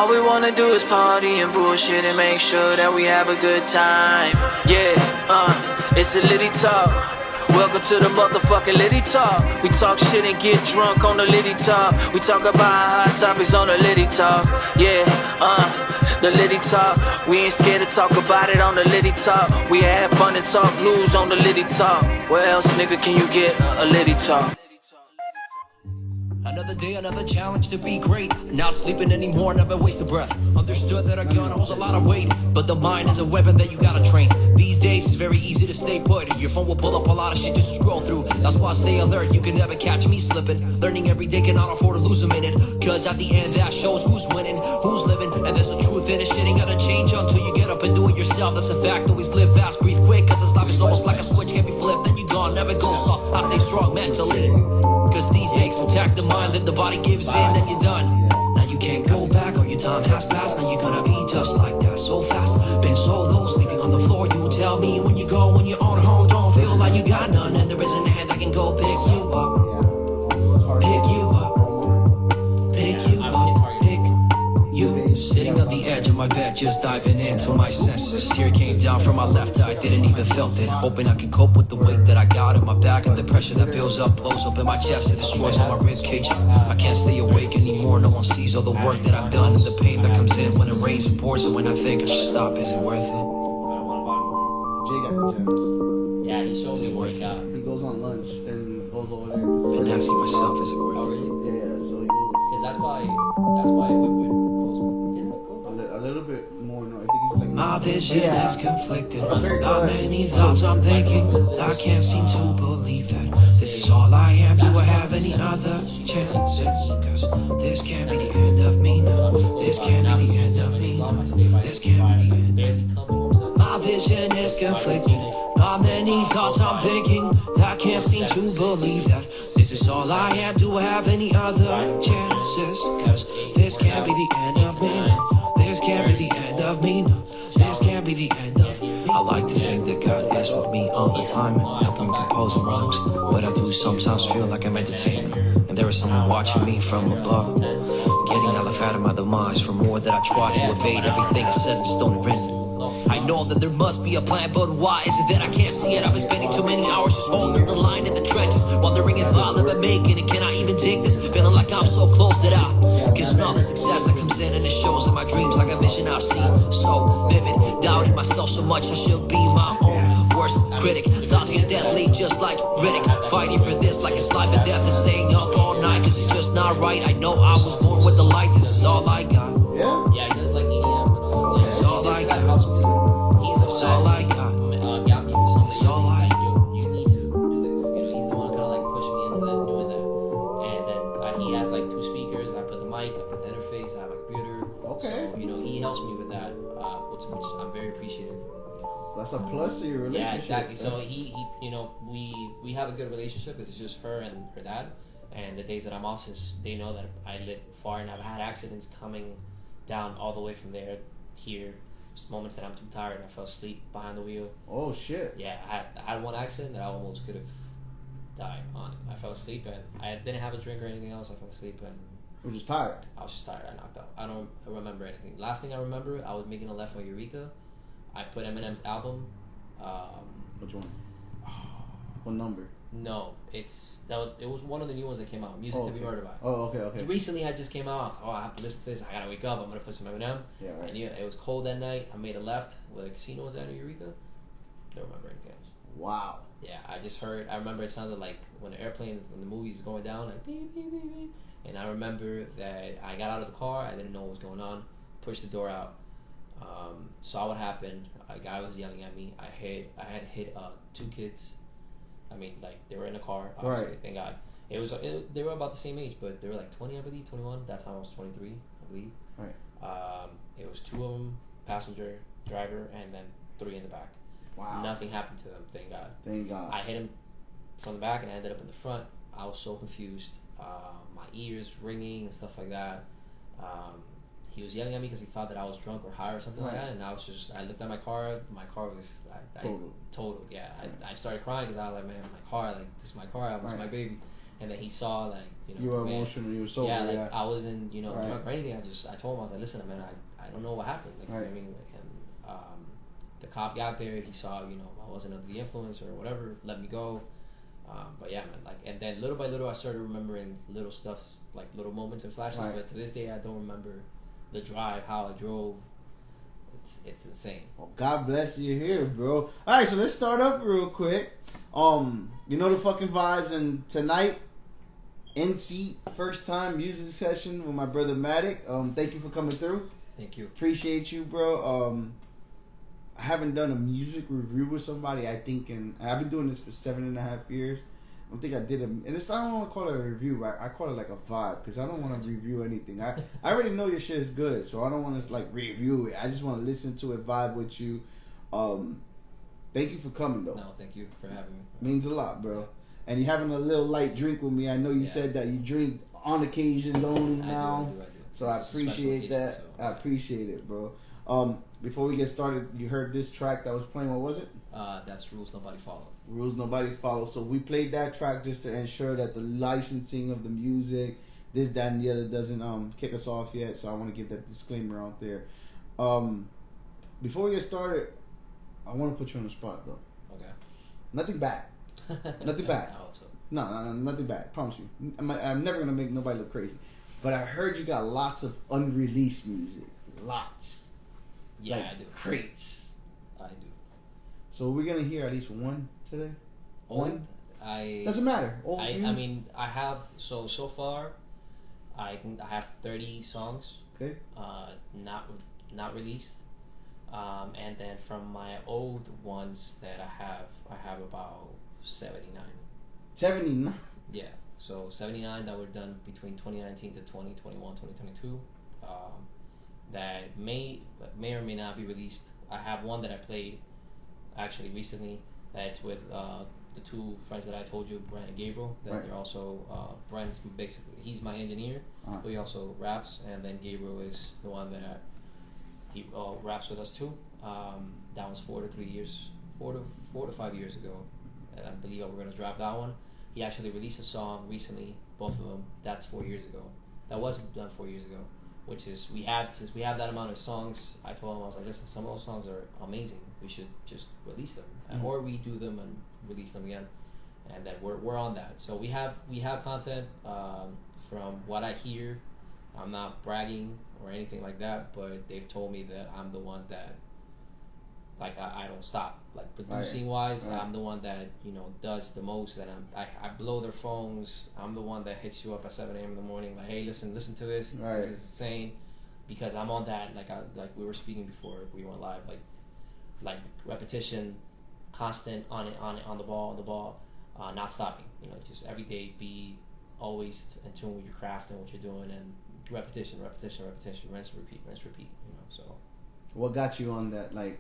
All we wanna do is party and bullshit and make sure that we have a good time. Yeah, it's a Litty Talk. Welcome to the motherfucking Litty Talk. We talk shit and get drunk on the Litty Talk. We talk about hot topics on the Litty Talk. Yeah, the Litty Talk. We ain't scared to talk about it on the Litty Talk. We have fun and talk news on the Litty Talk. Where else, nigga, can you get a Litty Talk? Another day, another challenge to be great. Not sleeping anymore, never waste a breath. Understood that a gun holds a lot of weight, but the mind is a weapon that you gotta train. These days it's very easy to stay put. Your phone will pull up a lot of shit just to scroll through. That's why I stay alert, you can never catch me slipping. Learning every day, cannot afford to lose a minute. Cause at the end that shows who's winning, who's living. And there's a truth in it, shit ain't gonna change until you get up and do it yourself. That's a fact, always live fast, breathe quick. Cause this life is almost like a switch, can't be flipped. Then you gone, never go soft, I stay strong mentally. Cause these makes attack the mind, then the body gives in, then you're done. Now you can't go back, or your time has passed. Now you're gonna be just like that, so fast. Been so low, sleeping on the floor. You tell me when you go, when you're on home, don't feel like you got none. And there isn't a hand that can go pick you up. Pick you up. Pick you up. Pick you. Sitting on the edge of my bed, just diving into my senses. Tear came down from my left eye, didn't even felt it. Hoping I can cope with the weight that I got in my back, and the pressure that builds up, blows up in my chest. It destroys all my rib cage. I can't stay awake anymore, no one sees all the work that I've done, and the pain that comes in when it rains and pours. And when I think I should stop, is it worth it? Jay got the gym. Yeah, he shows me work out. He goes on lunch and goes over there. Been asking myself, is it worth it? Oh, really? Yeah, so he goes. Because that's why it would close. Isn't it cool? A little bit more, no. I think he's like. My vision is conflicted. How many thoughts I'm thinking? I can't seem to believe that this is all I am. Do I have any other chances? Cause this can't be the end of me now. This can't be the end of me. This can't be the end of me. My vision is conflicting. How many thoughts I'm thinking? I can't seem to believe that this is all I am. Do I have any other chances? Cause this can't be the end of me now. This can't be the end of me, no. This can't be the end of me. I like to think that God is with me all the time, helping me compose rhymes. But I do sometimes feel like I'm entertaining, and there is someone watching me from above, getting all out of my demise for more that I try to evade. Everything is set in stone and written. I know that there must be a plan, but why is it that I can't see it? I've been spending too many hours just holding the line in the trenches, wondering if I'll ever make it. And can I even take this? Feeling like I'm so close that I can smell the success that comes in, and it shows in my dreams like a vision I see so vivid. Doubting myself so much, I should be my own worst critic. Thoughts get deadly just like Riddick. Fighting for this like it's life and death, and staying up all night cause it's just not right. I know I was born with the light, this is all I got. Yeah? Yeah, he does like EDM. This is all I got. House music. He's the This is all I got. got me with something. This is all I got. You need to do this. You know, he's the one kind of like pushing me into that, doing that. And then he has like 2 speakers. I put the mic, I put the interface, I have a computer. Okay. So, you know, he helps me with that, which I'm very appreciative. So that's a plus to your relationship. Yeah, exactly. So he you know, we have a good relationship. It's just her and her dad. And the days that I'm off, since they know that I live far and I've had accidents coming down all the way from there here. Just moments that I'm too tired and I fell asleep behind the wheel. Oh shit. Yeah, I had one accident that I almost could have died on it. I fell asleep and I didn't have a drink or anything else. I fell asleep and You're just tired. I was just tired. I knocked out. I don't remember anything. Last thing I remember, I was making a left on Eureka. I put Eminem's album. Which one? What number? No, it was one of the new ones that came out. Music to be murdered by. Oh, okay. Recently, I just came out. I was like, I have to listen to this. I gotta wake up. I'm gonna put some Eminem. Yeah, right. And yeah, it was cold that night. I made a left where the casino was at in Eureka. Don't remember anything else. Wow. Yeah, I just heard. I remember it sounded like when the airplanes in the movies going down, like beep beep beep beep. And I remember that I got out of the car. I didn't know what was going on. Pushed the door out. Saw what happened. A guy was yelling at me. I had hit 2 kids. I mean, like, they were in a car, obviously, Right. thank God. They were about the same age, but they were like 20, I believe, 21. That time I was 23, I believe. Right. It was 2 of them, passenger, driver, and then 3 in the back. Wow. Nothing happened to them, thank God. Thank God. I hit him from the back and I ended up in the front. I was so confused. My ears ringing and stuff like that. He was yelling at me because he thought that I was drunk or high or something like that. And I looked at my car. My car was total. Yeah. I started crying because I was like, man, my car, like, this is my car. I was my baby. and then he saw like you were emotional, you were sober. Yeah, like I wasn't drunk or anything. I told him, I was like, listen, man, I don't know what happened. Like, you know what I mean? Like, and the cop got there. He saw I wasn't under the influence or whatever. Let me go. But yeah, man, like, and then little by little, I started remembering little stuffs, like little moments and flashes. Right. But to this day, I don't remember the drive, how I drove. It's insane. Well, God bless you here, bro. All right, so let's start up real quick. You know the fucking vibes, and tonight, in seat, first time music session with my brother Matic. Thank you for coming through. Thank you. Appreciate you, bro. I haven't done a music review with somebody, I think, and I've been doing this for 7.5 years. I don't think I did and I don't want to call it a review. I call it like a vibe, because I don't want to review anything. I already know your shit is good, so I don't want to like review it. I just want to listen to it, vibe with you. Thank you for coming, though. No, thank you for having me. Means a lot, bro. And you're having a little light drink with me. I know you said that you drink on occasions only now. I do. So I appreciate that. So, I appreciate it, bro. Before we get started, you heard this track that was playing. What was it? That's Rules Nobody Follow. Rules Nobody Follow. So we played that track just to ensure that the licensing of the music, this, that, and the other doesn't kick us off yet. So I want to give that disclaimer out there. Before we get started, I want to put you on the spot, though. Okay. Nothing bad. Nothing bad. I hope so. No, nothing bad. Promise you. I'm never gonna make nobody look crazy. But I heard you got lots of unreleased music. Lots. Yeah, like I do. Crates. I do. So we're gonna hear at least one today. One. Doesn't matter. I mean, I have so far. I have 30 songs. Okay. Not released. And then from my old ones that I have about 79. 79. Yeah. So 79 that were done between 2019 to 2021, 2022. That may or may not be released. I have one that I played actually recently. That's with the two friends that I told you, Brent and Gabriel. Then they're also Brent's basically, he's my engineer, but he also raps, and then Gabriel is the one that he raps with us too. That was 4 to 5 years ago, and I believe we're gonna drop that one. He actually released a song recently, both of them. That's 4 years ago. That was done 4 years ago. Which is since we have that amount of songs, I told him, I was like, listen, some of those songs are amazing. We should just release them, or redo them and release them again. And then we're on that. So we have content. From what I hear, I'm not bragging or anything like that, but they've told me that I'm the one that, like, I don't stop. Like, producing wise, I'm the one that does the most, and I blow their phones. I'm the one that hits you up at 7 a.m. in the morning, like, hey, listen to this. This is insane, because I'm on that. Like we were speaking before we went live. Like repetition, constant on the ball, not stopping. Just every day be always in tune with your craft and what you're doing, and repetition, rinse, repeat. So what got you on that? Like.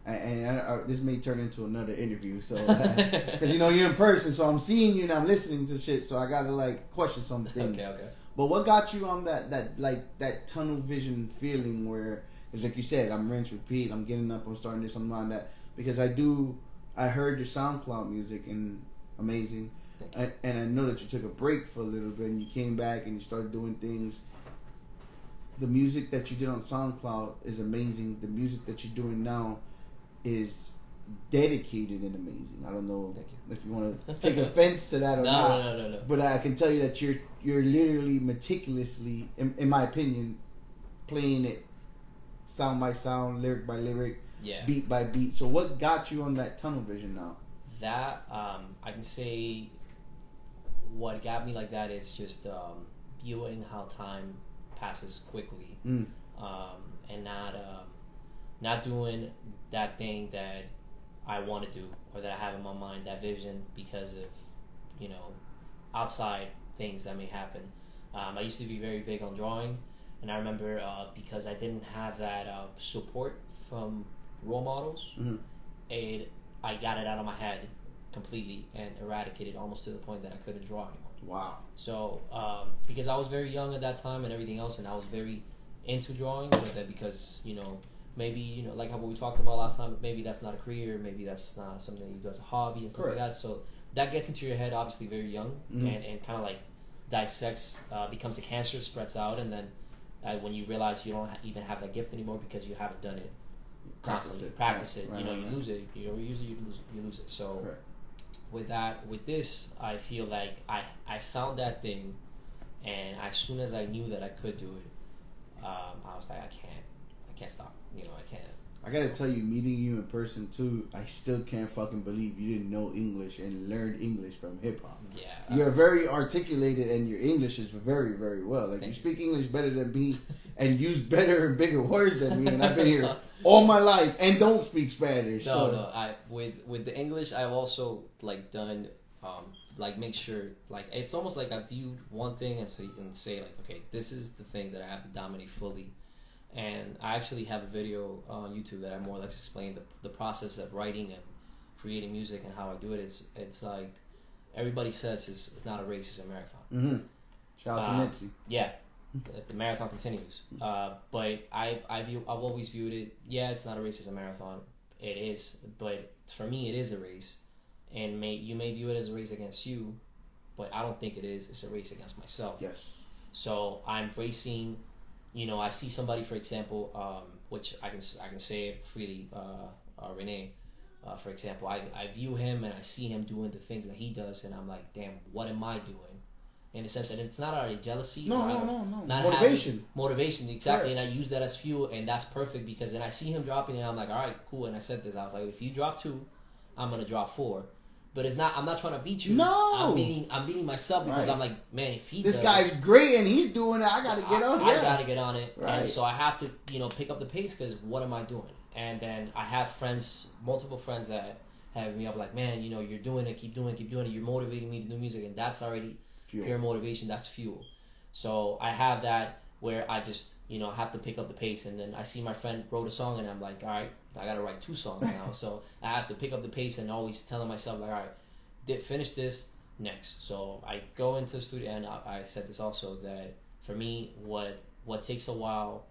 And this may turn into another interview, so because you're in person, so I'm seeing you and I'm listening to shit, so I gotta like question some things. Okay. But what got you on that tunnel vision feeling where it's like you said, I'm rinse, repeat, I'm getting up, I'm starting this, I'm on that, because I heard your SoundCloud music and amazing, and I know that you took a break for a little bit and you came back and you started doing things. The music that you did on SoundCloud is amazing. The music that you're doing now is dedicated and amazing. I don't know if you want to take offense to that or not. No. But I can tell you that you're literally meticulously, in my opinion, playing it sound by sound, lyric by lyric, beat by beat. So what got you on that tunnel vision now? That I can say what got me like that is just viewing how time passes quickly, and not doing that thing that I want to do or that I have in my mind, that vision, because of outside things that may happen. I used to be very big on drawing, and I remember because I didn't have that support from role models, I got it out of my head completely and eradicated almost to the point that I couldn't draw anymore. Wow. So because I was very young at that time and everything else, and I was very into drawing, but then because maybe like how we talked about last time, maybe that's not a career, maybe that's not something you do as a hobby and stuff like that. So that gets into your head obviously very young, and kind of like dissects, becomes a cancer, spreads out, and then when you realize you don't even have that gift anymore because you haven't done it constantly, practice it, you lose it, you lose it. So with this, I feel like I found that thing, and as soon as I knew that I could do it, I was like, I can't stop, I can't. I gotta tell you, meeting you in person too, I still can't fucking believe you didn't know English and learned English from hip hop. Yeah, you're very articulated, and your English is very, very well. Like, you speak English better than me, and use better and bigger words than me. And I've been here all my life and don't speak Spanish. No. With the English, I've also like done like make sure, like, it's almost like I viewed one thing and say like, okay, this is the thing that I have to dominate fully. And I actually have a video on YouTube that I more or less explain the process of writing and creating music and how I do it. It's like everybody says it's not a race, it's a marathon. Mm-hmm. Shout out to Nipsey. Yeah, the marathon continues. But I've always viewed it. Yeah, it's not a race, it's a marathon. It is, but for me, it is a race. And you may view it as a race against you, but I don't think it is. It's a race against myself. Yes. So I'm racing. I see somebody, for example, which I can say it freely, Renee, for example, I view him and I see him doing the things that he does, and I'm like, damn, what am I doing? In the sense that it's not out of jealousy. No. Not motivation, exactly. Right. And I use that as fuel, and that's perfect because then I see him dropping, and I'm like, all right, cool. And I said this, I was like, if you drop 2, I'm gonna drop 4. But it's not. I'm not trying to beat you. No, I'm beating myself because I'm like, man, if this guy's great and he's doing it, I gotta get on it. I gotta get on it, right. And so I have to, pick up the pace because what am I doing? And then I have multiple friends that have me up like, man, you're doing it, keep doing it. You're motivating me to do music, and that's already pure motivation. That's fuel. So I have that where I just, have to pick up the pace, and then I see my friend wrote a song, and I'm like, all right, I gotta write 2 songs now. So I have to pick up the pace and always telling myself like, all right, finish this next. So I go into the studio, and I said this also, that for me, what takes a while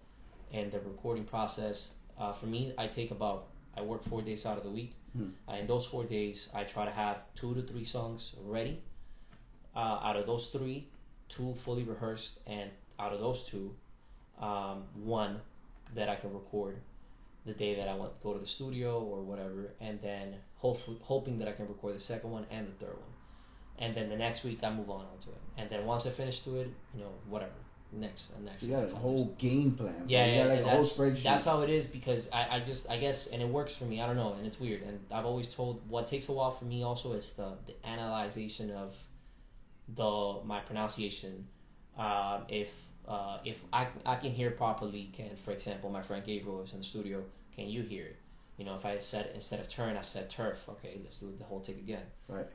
in the recording process, for me, I work 4 days out of the week. In those 4 days, I try to have 2 to 3 songs ready. Out of those 3, 2 fully rehearsed, and out of those 2, 1 that I can record the day that I want to go to the studio or whatever, and then hoping that I can record the second one and the third one, and then the next week I move on to it, and then once I finish to it, whatever, next. So you got a whole game plan. Yeah, you got like a whole spreadsheet. That's how it is because I guess, and it works for me. I don't know, and it's weird, and I've always told what takes a while for me also is the analyzation of my pronunciation. If I can hear properly, for example, my friend Gabriel is in the studio, can you hear it? If I said, instead of turn, I said turf, okay, let's do the whole take again. Right.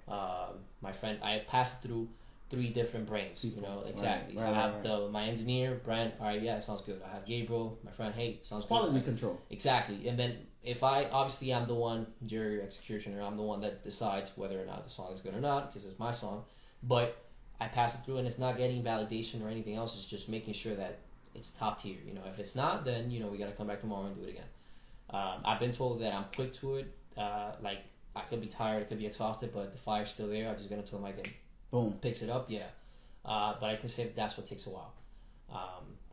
My friend, I passed through 3 different brains, exactly. Right. So I have my engineer, Brent, all right, yeah, it sounds good. I have Gabriel, my friend, hey, sounds good. Quality control. Exactly. And then if I'm the one, jury executioner, I'm the one that decides whether or not the song is good or not, because it's my song, but I pass it through, and it's not getting validation or anything else. It's just making sure that it's top tier. If it's not, then we gotta come back tomorrow and do it again. I've been told that I'm quick to it. Like, I could be tired, I could be exhausted, but the fire's still there. I'm just gonna tell my mic, boom, picks it up. Yeah. But I can say that's what takes a while.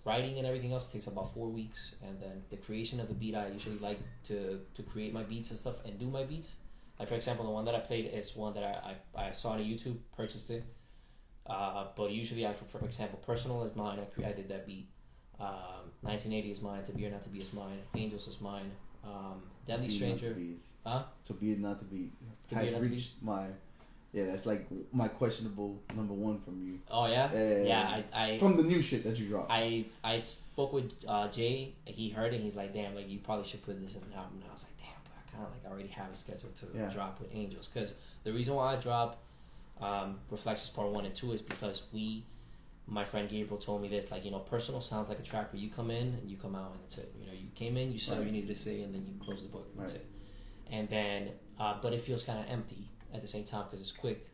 Writing and everything else takes about 4 weeks, and then the creation of the beat, I usually like to create my beats and stuff and do my beats. Like, for example, the one that I played is one that I saw on YouTube, purchased it. But usually, for example, Personal is mine. I did that beat. 1980 is mine. To Be or Not to Be is mine. Angels is mine. Deadly Stranger. To Be or Not to Be. I've reached my... Yeah, that's like my questionable number 1 from you. Oh, yeah? Yeah, I from the new shit that you dropped. I spoke with Jay. He heard it. He's like, damn, like, you probably should put this in the album. And I was like, damn, but I kind of like already have it scheduled to drop with Angels. Because the reason why I dropped Reflections Part 1 and 2 is because my friend Gabriel told me this, like, Personal sounds like a track where you come in and you come out and that's it. You came in, you said what you needed to say, and then you close the book and that's it. And then but it feels kind of empty at the same time because it's quick.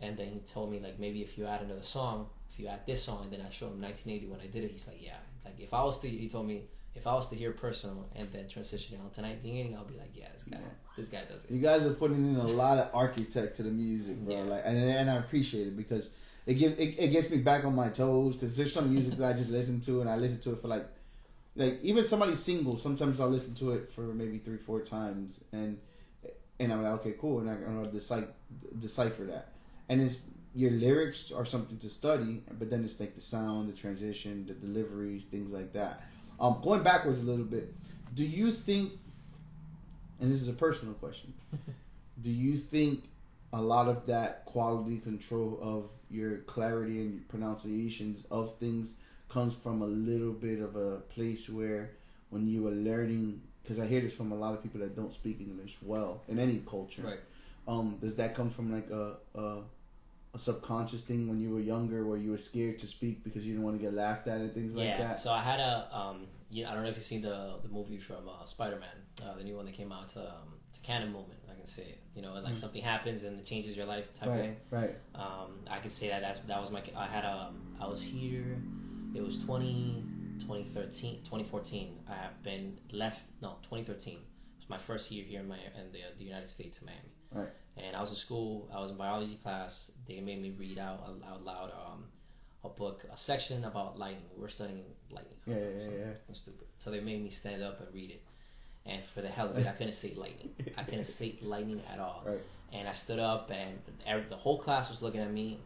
And then he told me, like, maybe if you add another song, if you add this song, and then I showed him 1980 when I did it, he's like, yeah, like, if I was to, he told me, if I was to hear personal and then transition out tonight thinking, I'll be like, yeah, this guy does it. You guys are putting in a lot of architect to the music, bro. Yeah. Like, and I appreciate it because it gets me back on my toes. Because there's some music that I just listen to, and I listen to it for like even somebody's single. Sometimes I'll listen to it for maybe 3-4 times, and I'm like, okay, cool, and I can decipher that. And it's your lyrics are something to study, but then it's like the sound, the transition, the delivery, things like that. Going backwards a little bit, do you think, and this is a personal question, do you think a lot of that quality control of your clarity and your pronunciations of things comes from a little bit of a place where when you were learning, because I hear this from a lot of people that don't speak English well in any culture, right? Does that come from like a subconscious thing when you were younger where you were scared to speak because you didn't want to get laughed at and things like that? Yeah, so I had I don't know if you've seen the movie from Spider-Man, the new one that came out, to canon moment, I can say it. You know, like something happens and it changes your life type thing. Right. I could say that was my, I was here, it was 2014. I have been 2013. It was my first year here in the United States, in Miami. Right. And I was in school. I was in biology class. They made me read out loud a book, a section about lightning. We were studying lightning. Something stupid. So they made me stand up and read it. And for the hell of it, I couldn't say lightning. I couldn't say lightning at all. Right. And I stood up, and the whole class was looking at me.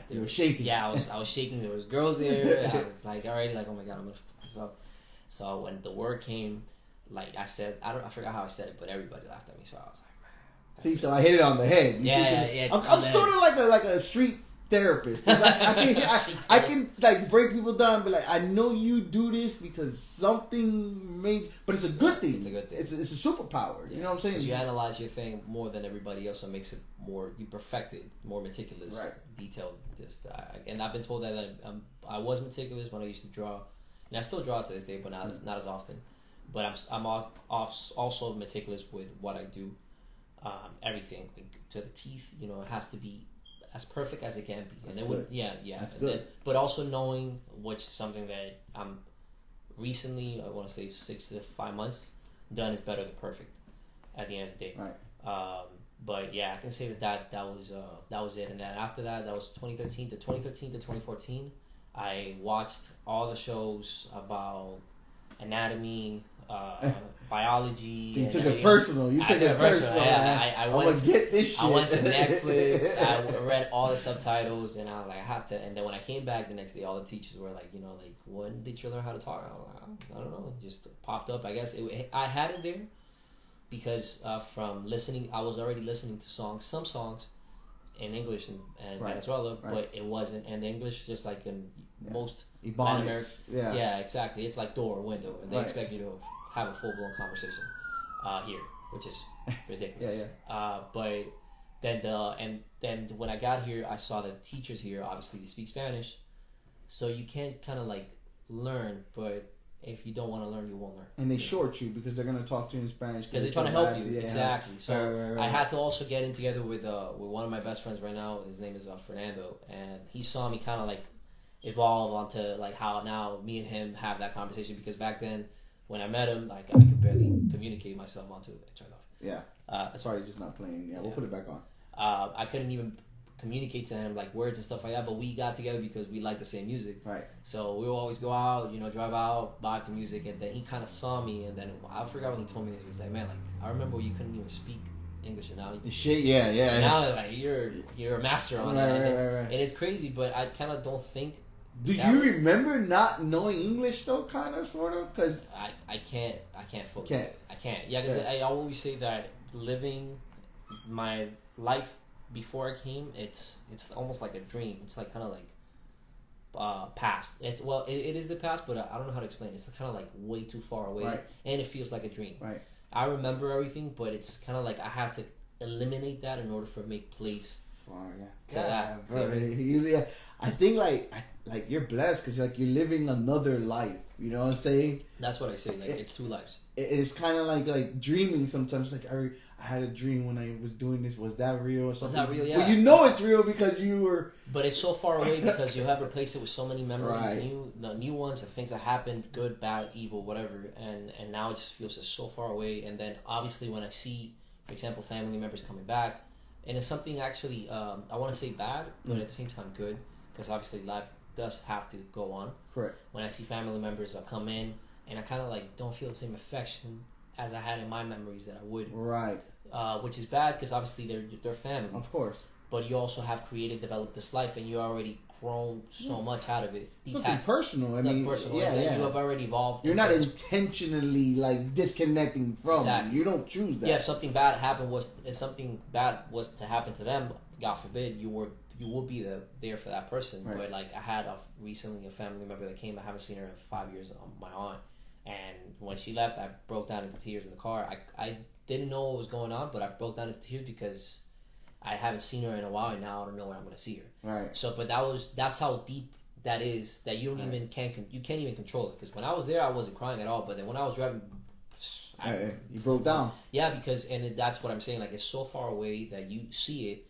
You were shaking. Yeah, I was shaking. There was girls there. I was like already like, oh my god, I'm gonna fuck myself. So when the word came, like I said, I forgot how I said it, but everybody laughed at me. So I was like, man. See, so I hit it on the head. Yeah. I'm sort of like a street therapist, because I can like break people down and be like, I know you do this because something made, but it's a good thing. It's a good thing. It's a superpower. You know what I'm saying? You analyze your thing more than everybody else, so it makes it more, you perfect it, more meticulous, right, detailed. And I've been told that I was meticulous when I used to draw, and I still draw to this day, but not as often. But I'm also meticulous with what I do. Everything, like, to the teeth. You know, it has to be as perfect as it can be. That's and it good. That's good. But also knowing which is something that I'm recently, I want to say 6 to 5 months, done is better than perfect at the end of the day. Right. But yeah, I can say that was it. And then after that was 2013 to 2014. I watched all the shows about anatomy, biology. You took it personal. Yeah, I went to get this shit. I went to Netflix. I read all the subtitles, and I was like, I have to. And then when I came back the next day, all the teachers were like, when did you learn how to talk? I was like, I don't know. It just popped up. I guess I had it there because from listening, I was already listening to some songs in English and Venezuela, but it wasn't. And English, just like in most Latin America, yeah, exactly. It's like door or window, and they expect you to have a full-blown conversation here, which is ridiculous. But then when I got here, I saw that the teachers here, obviously they speak Spanish, so you can't kind of like learn, but if you don't want to learn, you won't learn. And they short you because they're going to talk to you in Spanish. Because they're trying to help you. Exactly. So right. I had to also get in together with one of my best friends right now. His name is Fernando, and he saw me kind of like evolve onto like how now me and him have that conversation, because back then when I met him, like I could barely communicate myself onto it. Turned off. Yeah. That's why you're just not playing. Yeah, we'll put it back on. I couldn't even communicate to him like words and stuff like that, but we got together because we like the same music. Right. So we would always go out, drive out, vibe to music, and then he kind of saw me, and then I forgot when he told me this. He was like, "Man, like I remember you couldn't even speak English, and now now like you're a master on it, and it's crazy." But I kind of don't think. Do you remember not knowing English though, kind of, sort of? Because I can't focus. I can't. Yeah, because I always say that living my life before I came, it's almost like a dream. It's like kind of like past. It is the past, but I don't know how to explain it. It's kind of like way too far away, and it feels like a dream. Right. I remember everything, but it's kind of like I have to eliminate that in order for it to make place far, yeah. To that, bro. Yeah. I think like you're blessed because like you're living another life. You know what I'm saying? That's what I say. Like it's two lives. It's kind of like dreaming sometimes. Like I had a dream when I was doing this. Was that real or something? Was that real? Yeah. Well, you know it's real because you were. But it's so far away because you have replaced it with so many memories, Right. the new ones, the things that happened, good, bad, evil, whatever, and now it just feels just so far away. And then obviously when I see, for example, family members coming back, and it's something actually I want to say bad, but at the same time good, because obviously life does have to go on. Correct. When I see family members come in, and I kind of like don't feel the same affection as I had in my memories that I would. Right. Which is bad because obviously they're family. Of course. But you also have developed this life, and you already grown so much out of it. Something personal. I mean, personal. yeah. You have already evolved. You're not intentionally like disconnecting from them. You don't choose that. Yeah, if something bad was to happen to them, God forbid, you will be there for that person. Right. But like I had recently a family member that came. I haven't seen her in 5 years. My aunt, and when she left, I broke down into tears in the car. I didn't know what was going on, but I broke down into tears because I haven't seen her in a while, and now I don't know when I'm going to see her. Right. So, but that's how deep that is, that you don't even can't even control it. Because when I was there, I wasn't crying at all. But then when I was driving, you broke down. Yeah, because that's what I'm saying. Like it's so far away that you see it,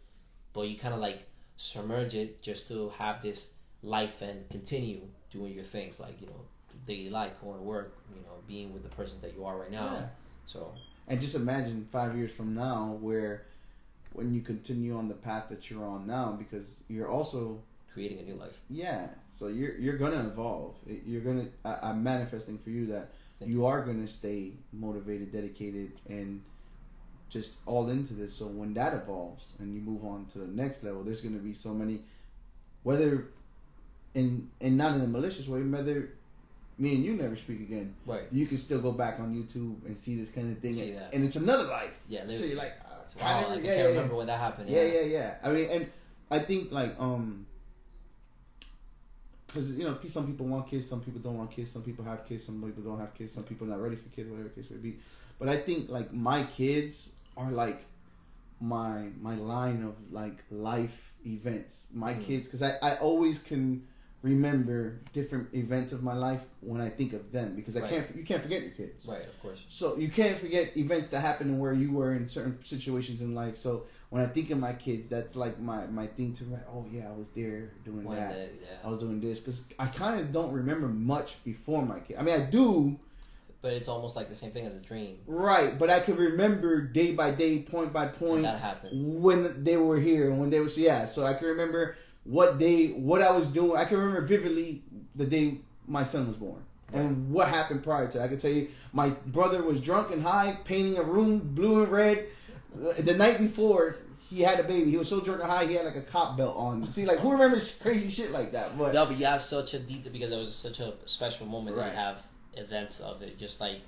but you kind of like submerge it just to have this life and continue doing your things, like daily life, going to work, being with the person that you are right now. Yeah. So. And just imagine 5 years from now, when you continue on the path that you're on now, because you're also creating a new life. Yeah, so you're gonna evolve. I'm manifesting for you that you are gonna stay motivated, dedicated, and just all into this. So when that evolves and you move on to the next level, there's gonna be so many, whether in not in a malicious way, whether me and you never speak again, right? You can still go back on YouTube and see this kind of thing, that. And it's another life. Yeah, so you're like, wow, I can't remember when that happened. Yeah. I mean, and I think like because some people want kids, some people don't want kids, some people have kids, some people don't have kids, some people are not ready for kids, whatever the case may be. But I think like my kids are like my line of like life events. My kids, because I always can remember different events of my life when I think of them, because you can't forget your kids, right? Of course. So you can't forget events that happened and where you were in certain situations in life. So when I think of my kids, that's like my thing to write. Oh yeah, I was there doing that. I was doing this, because I kind of don't remember much before my kid. I mean, I do, but it's almost like the same thing as a dream, right? But I can remember day by day, point by point, when that happened, when they were here and when they were So I can remember what I was doing. I can remember vividly the day my son was born and what happened prior to that. I can tell you, my brother was drunk and high, painting a room blue and red. The night before, he had a baby. He was so drunk and high, he had like a cop belt on. See, like, who remembers crazy shit like that? But no, but you have such a detail, because it was such a special moment. Right. To have events of it. Just like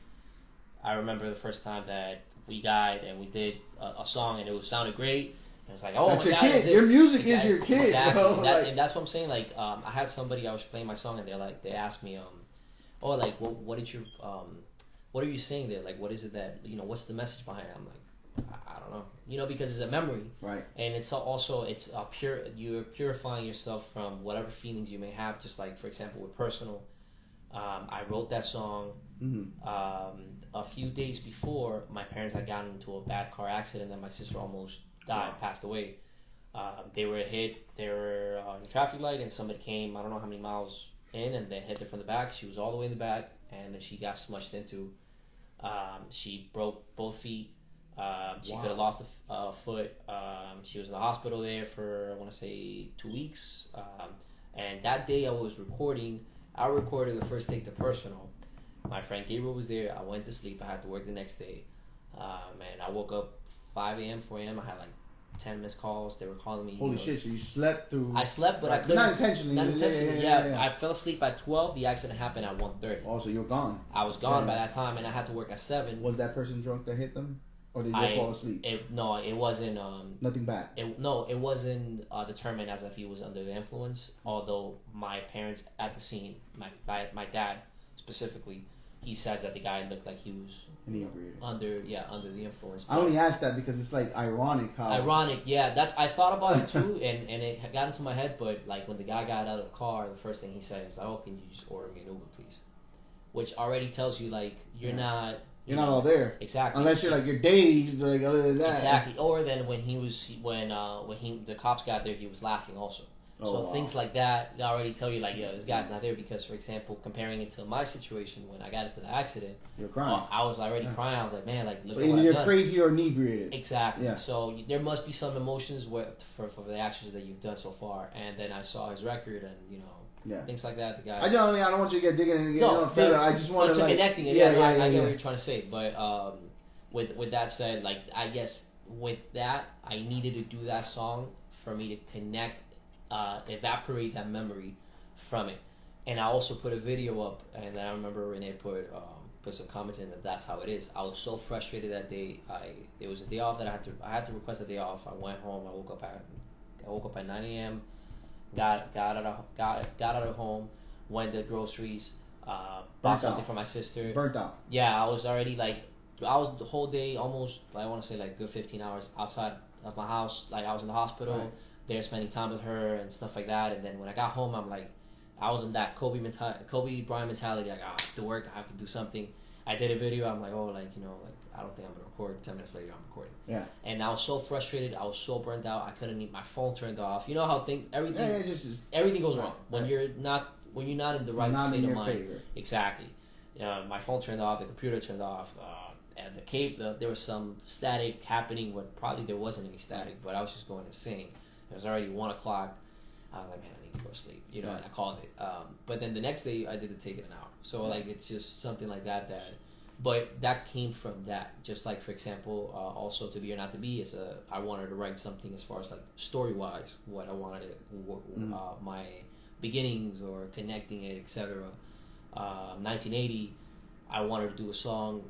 I remember the first time that we got and we did a song, and it sounded great. And it's like, oh, that's my your God, kid. Your music is your kid. Exactly. Bro. And that's what I'm saying. Like, I had somebody, I was playing my song, and they asked me, oh, like, what did you, what are you saying there? Like, what is it that, what's the message behind it? I'm like, I don't know, because it's a memory, right? And it's also you're purifying yourself from whatever feelings you may have. Just like, for example, with personal, I wrote that song a few days before my parents had gotten into a bad car accident, and my sister almost died, passed away. They were hit. They were on the traffic light, and somebody came, I don't know how many miles in, and they hit her from the back. She was all the way in the back, and then she got smushed into. She broke both feet. She could have lost a foot. She was in the hospital there for, I want to say, 2 weeks. And that day I was recording. I recorded the first take to personal. My friend Gabriel was there. I went to sleep. I had to work the next day. And I woke up 5 a.m., 4 a.m. I had like 10 missed calls. They were calling me. Holy shit, so you slept through... I slept, but I couldn't... Not intentionally. Not intentionally, yeah. Yeah. I fell asleep at 12. The accident happened at 1:30. Oh, so you're gone. I was gone by that time, and I had to work at 7. Was that person drunk that hit them? Or did they fall asleep? No, it wasn't... Nothing bad? It wasn't determined as if he was under the influence, although my parents at the scene, my dad specifically, he says that the guy looked like he was under the influence. I only asked that because it's like ironic how I thought about it too, and it got into my head. But like when the guy got out of the car, the first thing he said is like, "Oh, can you just order me an Uber, please?" Which already tells you like you're not all there exactly unless you're like you're dazed or like other than that exactly. Or then when the cops got there, he was laughing also. Things like that already tell you like, yo, this guy's not there. Because, for example, comparing it to my situation when I got into the accident, you're crying. I was already crying. I was like, man, like, look so at what either I've you're done. crazy or inebriated. Exactly. Yeah. So there must be some emotions for the actions that you've done so far. And then I saw his record, and things like that. The guy. I don't want you to get digging and I just want to like connecting it. I get what you're trying to say, but with that said, like I guess with that, I needed to do that song for me to connect. Evaporate that memory from it, and I also put a video up, and then I remember Renee put some comments in that's how it is. I was so frustrated that day. It was a day off that I had to request a day off. I went home. I woke up at 9 a.m. Got out of home, went to groceries, bought something for my sister. Burnt out. Yeah, I was already like I was the whole day almost. I want to say like good 15 hours outside of my house. Like I was in the hospital. Right. There spending time with her and stuff like that, and then when I got home, I'm like, I was in that Kobe Bryant mentality, like, I have to work, I have to do something. I did a video, I'm like, I don't think I'm gonna record. 10 minutes later, I'm recording. Yeah. And I was so frustrated, I was so burnt out, I couldn't even, my phone turned off. You know how everything goes wrong when you're not in the right state of mind. Favor. Exactly. My phone turned off, the computer turned off, and there was some static happening when probably there wasn't any static, but I was just going insane. It was already 1 o'clock. I was like, man, I need to go to sleep. And I called it. But then the next day, I did take it an hour. So, like, it's just something like that. But that came from that. Just like, for example, also To Be or Not to Be, I wanted to write something as far as, like, story-wise, what I wanted my beginnings or connecting it, etc. 1980, I wanted to do a song,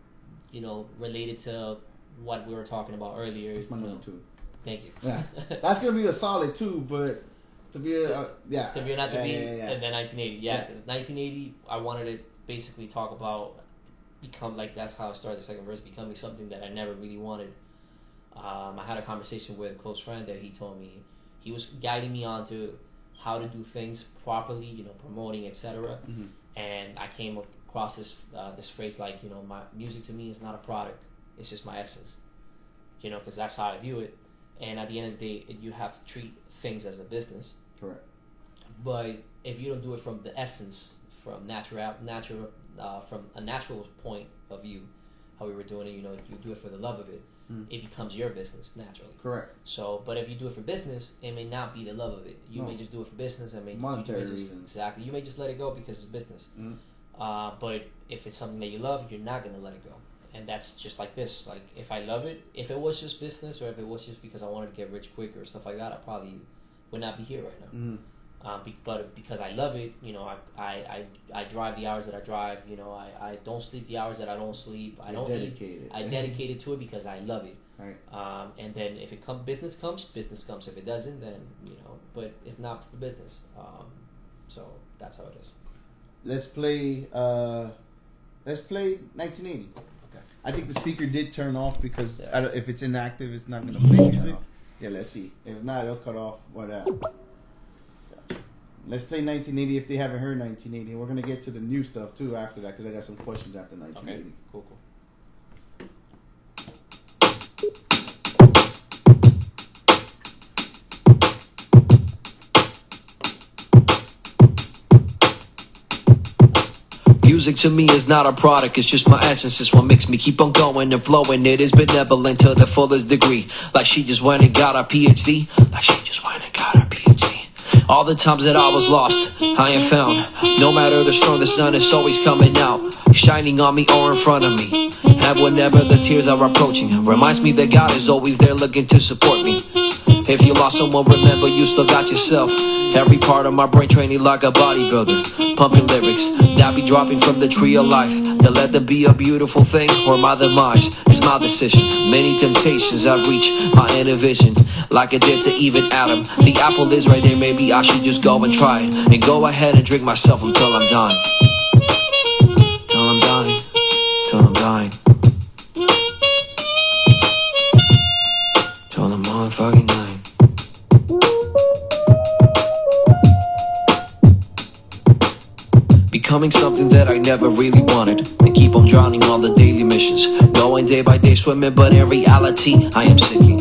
related to what we were talking about earlier. It's my number 2. Thank you. Yeah, that's gonna be a solid 2, but To Be To Be or Not to Be, and then 1980. Yeah, because 1980, I wanted to basically talk about that's how I started the second verse, becoming something that I never really wanted. I had a conversation with a close friend that he told me he was guiding me on to how to do things properly, promoting, etc. Mm-hmm. And I came across this phrase like, my music to me is not a product; it's just my essence. Because that's how I view it. And at the end of the day, you have to treat things as a business. Correct. But if you don't do it from the essence, from from a natural point of view, how we were doing it, you do it for the love of it, it becomes your business naturally. Correct. So, but if you do it for business, it may not be the love of it. You may just do it for business and monetary reasons. Exactly. You may just let it go because it's business. But if it's something that you love, you're not going to let it go. And that's just like this. Like, if I love it, if it was just business or if it was just because I wanted to get rich quick or stuff like that, I probably would not be here right now. But because I love it, I drive the hours that I drive. I don't sleep the hours that I don't sleep. I don't eat. I dedicate it to it because I love it. Right. And then if business comes. If it doesn't, then But it's not for business. So that's how it is. Let's play 1980. I think the speaker did turn off because if it's inactive, it's not going to play music. Yeah, let's see. If not, it'll cut off. Let's play 1980 if they haven't heard 1980. We're going to get to the new stuff, too, after that, because I got some questions after 1980. Okay, cool. Music to me is not a product, it's just my essence. It's what makes me keep on going and flowing. It is benevolent to the fullest degree. Like she just went and got a PhD. All the times that I was lost, I am found. No matter the storm, the sun is always coming out, shining on me or in front of me. And whenever the tears are approaching, reminds me that God is always there looking to support me. If you lost someone, remember you still got yourself. Every part of my brain training like a bodybuilder, pumping lyrics that be dropping from the tree of life. To let them be a beautiful thing or my demise is my decision. Many temptations I reach my inner vision, like it did to even Adam. The apple is right there, maybe I should just go and try it, and go ahead and drink myself until I'm done. Till I'm dying. becoming something that I never really wanted. And keep on drowning on the daily missions. Going day by day swimming, but in reality, I am sinking.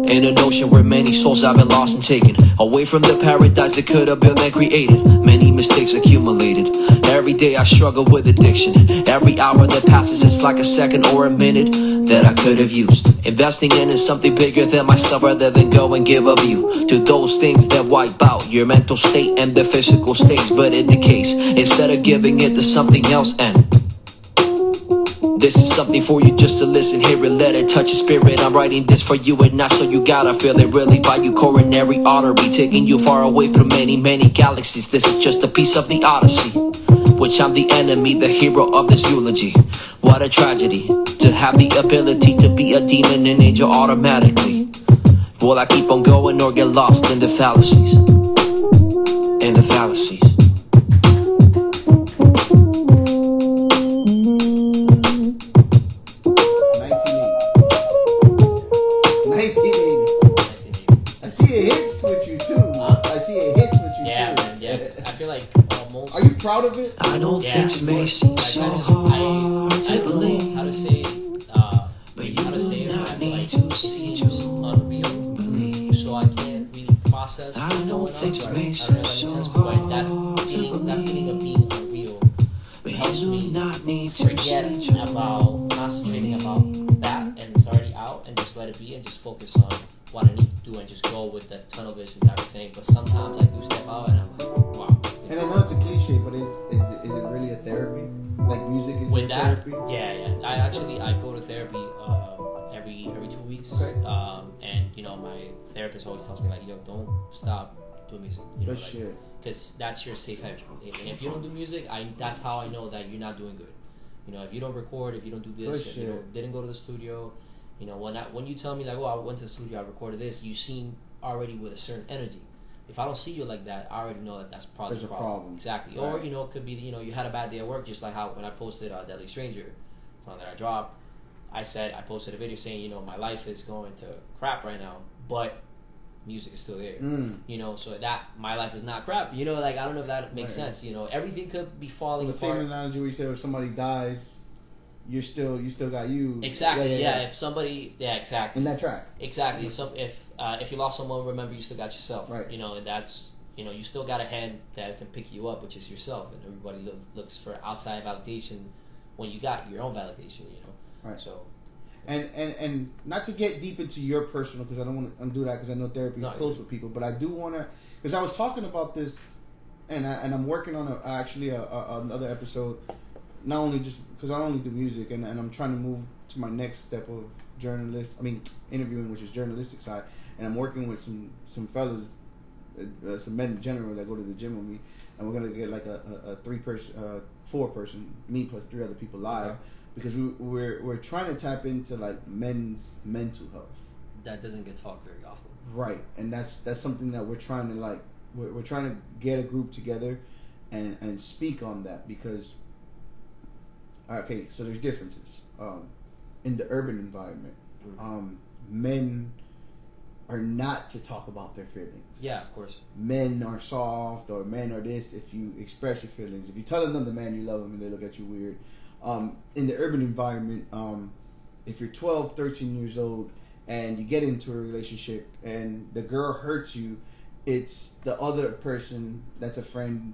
In an ocean where many souls have been lost and taken away from the paradise that could have been then created. Many mistakes accumulated. Every day I struggle with addiction. Every hour that passes, it's like a second or a minute that I could have used. Investing in is something bigger than myself, rather than go and give a view to those things that wipe out your mental state and the physical states. But it decays instead of giving it to something else. And this is something for you just to listen, hear it, let it touch your spirit. I'm writing this for you and not so you gotta feel it really by you. Coronary artery taking you far away through many, many galaxies. This is just a piece of the odyssey, which I'm the enemy, the hero of this eulogy. What a tragedy to have the ability to be a demon and angel automatically. Will I keep on going or get lost in the fallacies? In the fallacies. 1980. I see it hits with you too. I see it hits with you Yeah, too. man. Yeah, I feel like almost. Are you proud of it? I know Yeah, things may seem like, so I hard to don't know believe, how to say it. but you How to say do it? I not feel need like to it see seems to unreal, believe. so I can't really process I what's know going on. things I may don't know seem if that makes so sense, but hard that to feeling of being unreal But helps you do me not need to forget see to about concentrating about that, and it's already out, and just let it be, and just focus on what I need to do, and just go with that tunnel vision type of thing. But sometimes I do step out, and I'm like, wow. And I know it's a cliche, but is it really a therapy? Like music is With your that, therapy? yeah. I go to therapy every 2 weeks. Okay. And you know, my therapist always tells me like, yo, don't stop doing music. You know, Good shit. because that's your safe haven. And if you don't do music, that's how I know that you're not doing good. You know, if you don't record, if you don't do this, Good if you didn't go to the studio, you know, when you tell me like, oh, I went to the studio, I recorded this, you seem already with a certain energy. If I don't see you like that, I already know that that's probably There's a a problem. Exactly. Right. Or, you know, it could be, you know, you had a bad day at work, just like how when I posted Deadly Stranger, song that I dropped, I posted a video saying, you know, my life is going to crap right now, but music is still there. You know, so that my life is not crap. You know, like, I don't know if that makes sense. You know, everything could be falling The apart. same analogy where you said if somebody dies, you still got you. Exactly. Yeah. If somebody, exactly. In that track. Exactly. So if you lost someone, remember you still got yourself. Right. You know, and that's, you know, you still got a hand that can pick you up, which is yourself. And everybody looks for outside validation when you got your own validation. You know. Right. So. And not to get deep into your personal, because I don't want to undo that, because I know therapy is close with people, but I do want to, because I was talking about this, and I'm working on another episode, not only just because I only do music, and I'm trying to move to my next step of interviewing, which is journalistic side, and I'm working with some fellas, some men in general that go to the gym with me, and we're gonna get like a 4-person, me plus 3 other people live. Okay. Because we're trying to tap into like men's mental health. That doesn't get talked very often. Right, and that's something that we're trying to like. We're trying to get a group together, and speak on that, because. Okay, so there's differences. In the urban environment, men are not to talk about their feelings. Yeah, of course. Men are soft, or men are this. If you express your feelings, if you tell another man you love him, and they look at you weird. In the urban environment, if you're 12, 13 years old and you get into a relationship and the girl hurts you, it's the other person that's a friend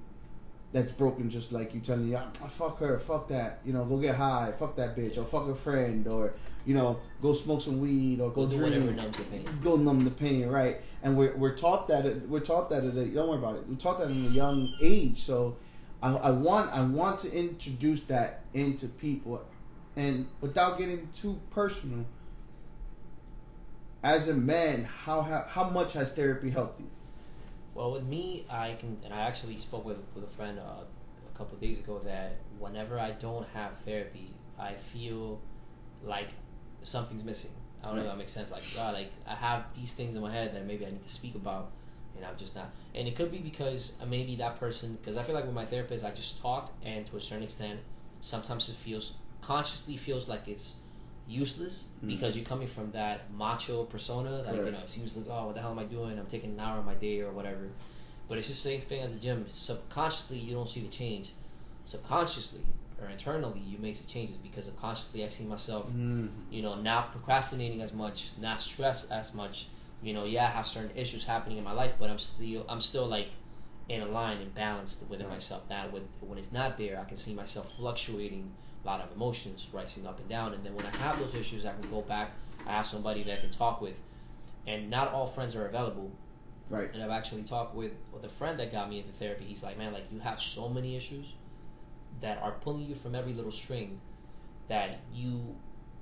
that's broken just like you, telling you, fuck her, fuck that, you know, go get high, fuck that bitch, or fuck her friend, or, you know, go smoke some weed, or go drink, whatever numbs the pain. Go numb the pain, right? And we're taught that don't worry about it. We're taught that in a young age, so. I want to introduce that into people, and without getting too personal. As a man, how much has therapy helped you? Well, with me, I actually spoke with a friend a couple of days ago that whenever I don't have therapy, I feel like something's missing. I don't know if that makes sense. Like, I have these things in my head that maybe I need to speak about. And I'm just not. And it could be because maybe that person, because I feel like with my therapist, I just talk, and to a certain extent, sometimes it consciously feels like it's useless, because you're coming from that macho persona, like, you know, it's useless. Oh, what the hell am I doing? I'm taking an hour of my day or whatever. But it's just the same thing as the gym. Subconsciously, you don't see the change subconsciously or internally you make some changes, because subconsciously I see myself, not procrastinating as much, not stressed as much. I have certain issues happening in my life, but I'm still like in a line and balanced within myself. Now, when it's not there, I can see myself fluctuating a lot of emotions, rising up and down. And then when I have those issues, I can go back. I have somebody that I can talk with, and not all friends are available. Right. And I've actually talked with a friend that got me into therapy. He's like, man, like you have so many issues that are pulling you from every little string that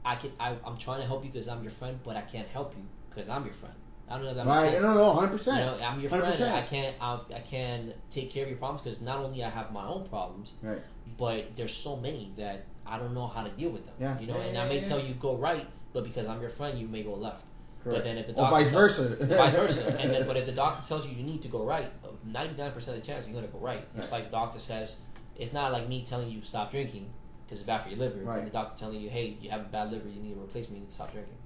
I'm trying to help you because I'm your friend, but I can't help you because I'm your friend. I don't know if that makes sense. No, 100%. I'm your 100%. Friend. I can't take care of your problems because not only I have my own problems, right, but there's so many that I don't know how to deal with them. Yeah. And I may tell you go right, but because I'm your friend, you may go left. Correct. But then if the doctor vice versa. But if the doctor tells you need to go right, 99% of the chance you're gonna go right. Just like the doctor says, it's not like me telling you stop drinking because it's bad for your liver. Right. And the doctor telling you, hey, you have a bad liver, you need a replacement, you need to stop drinking.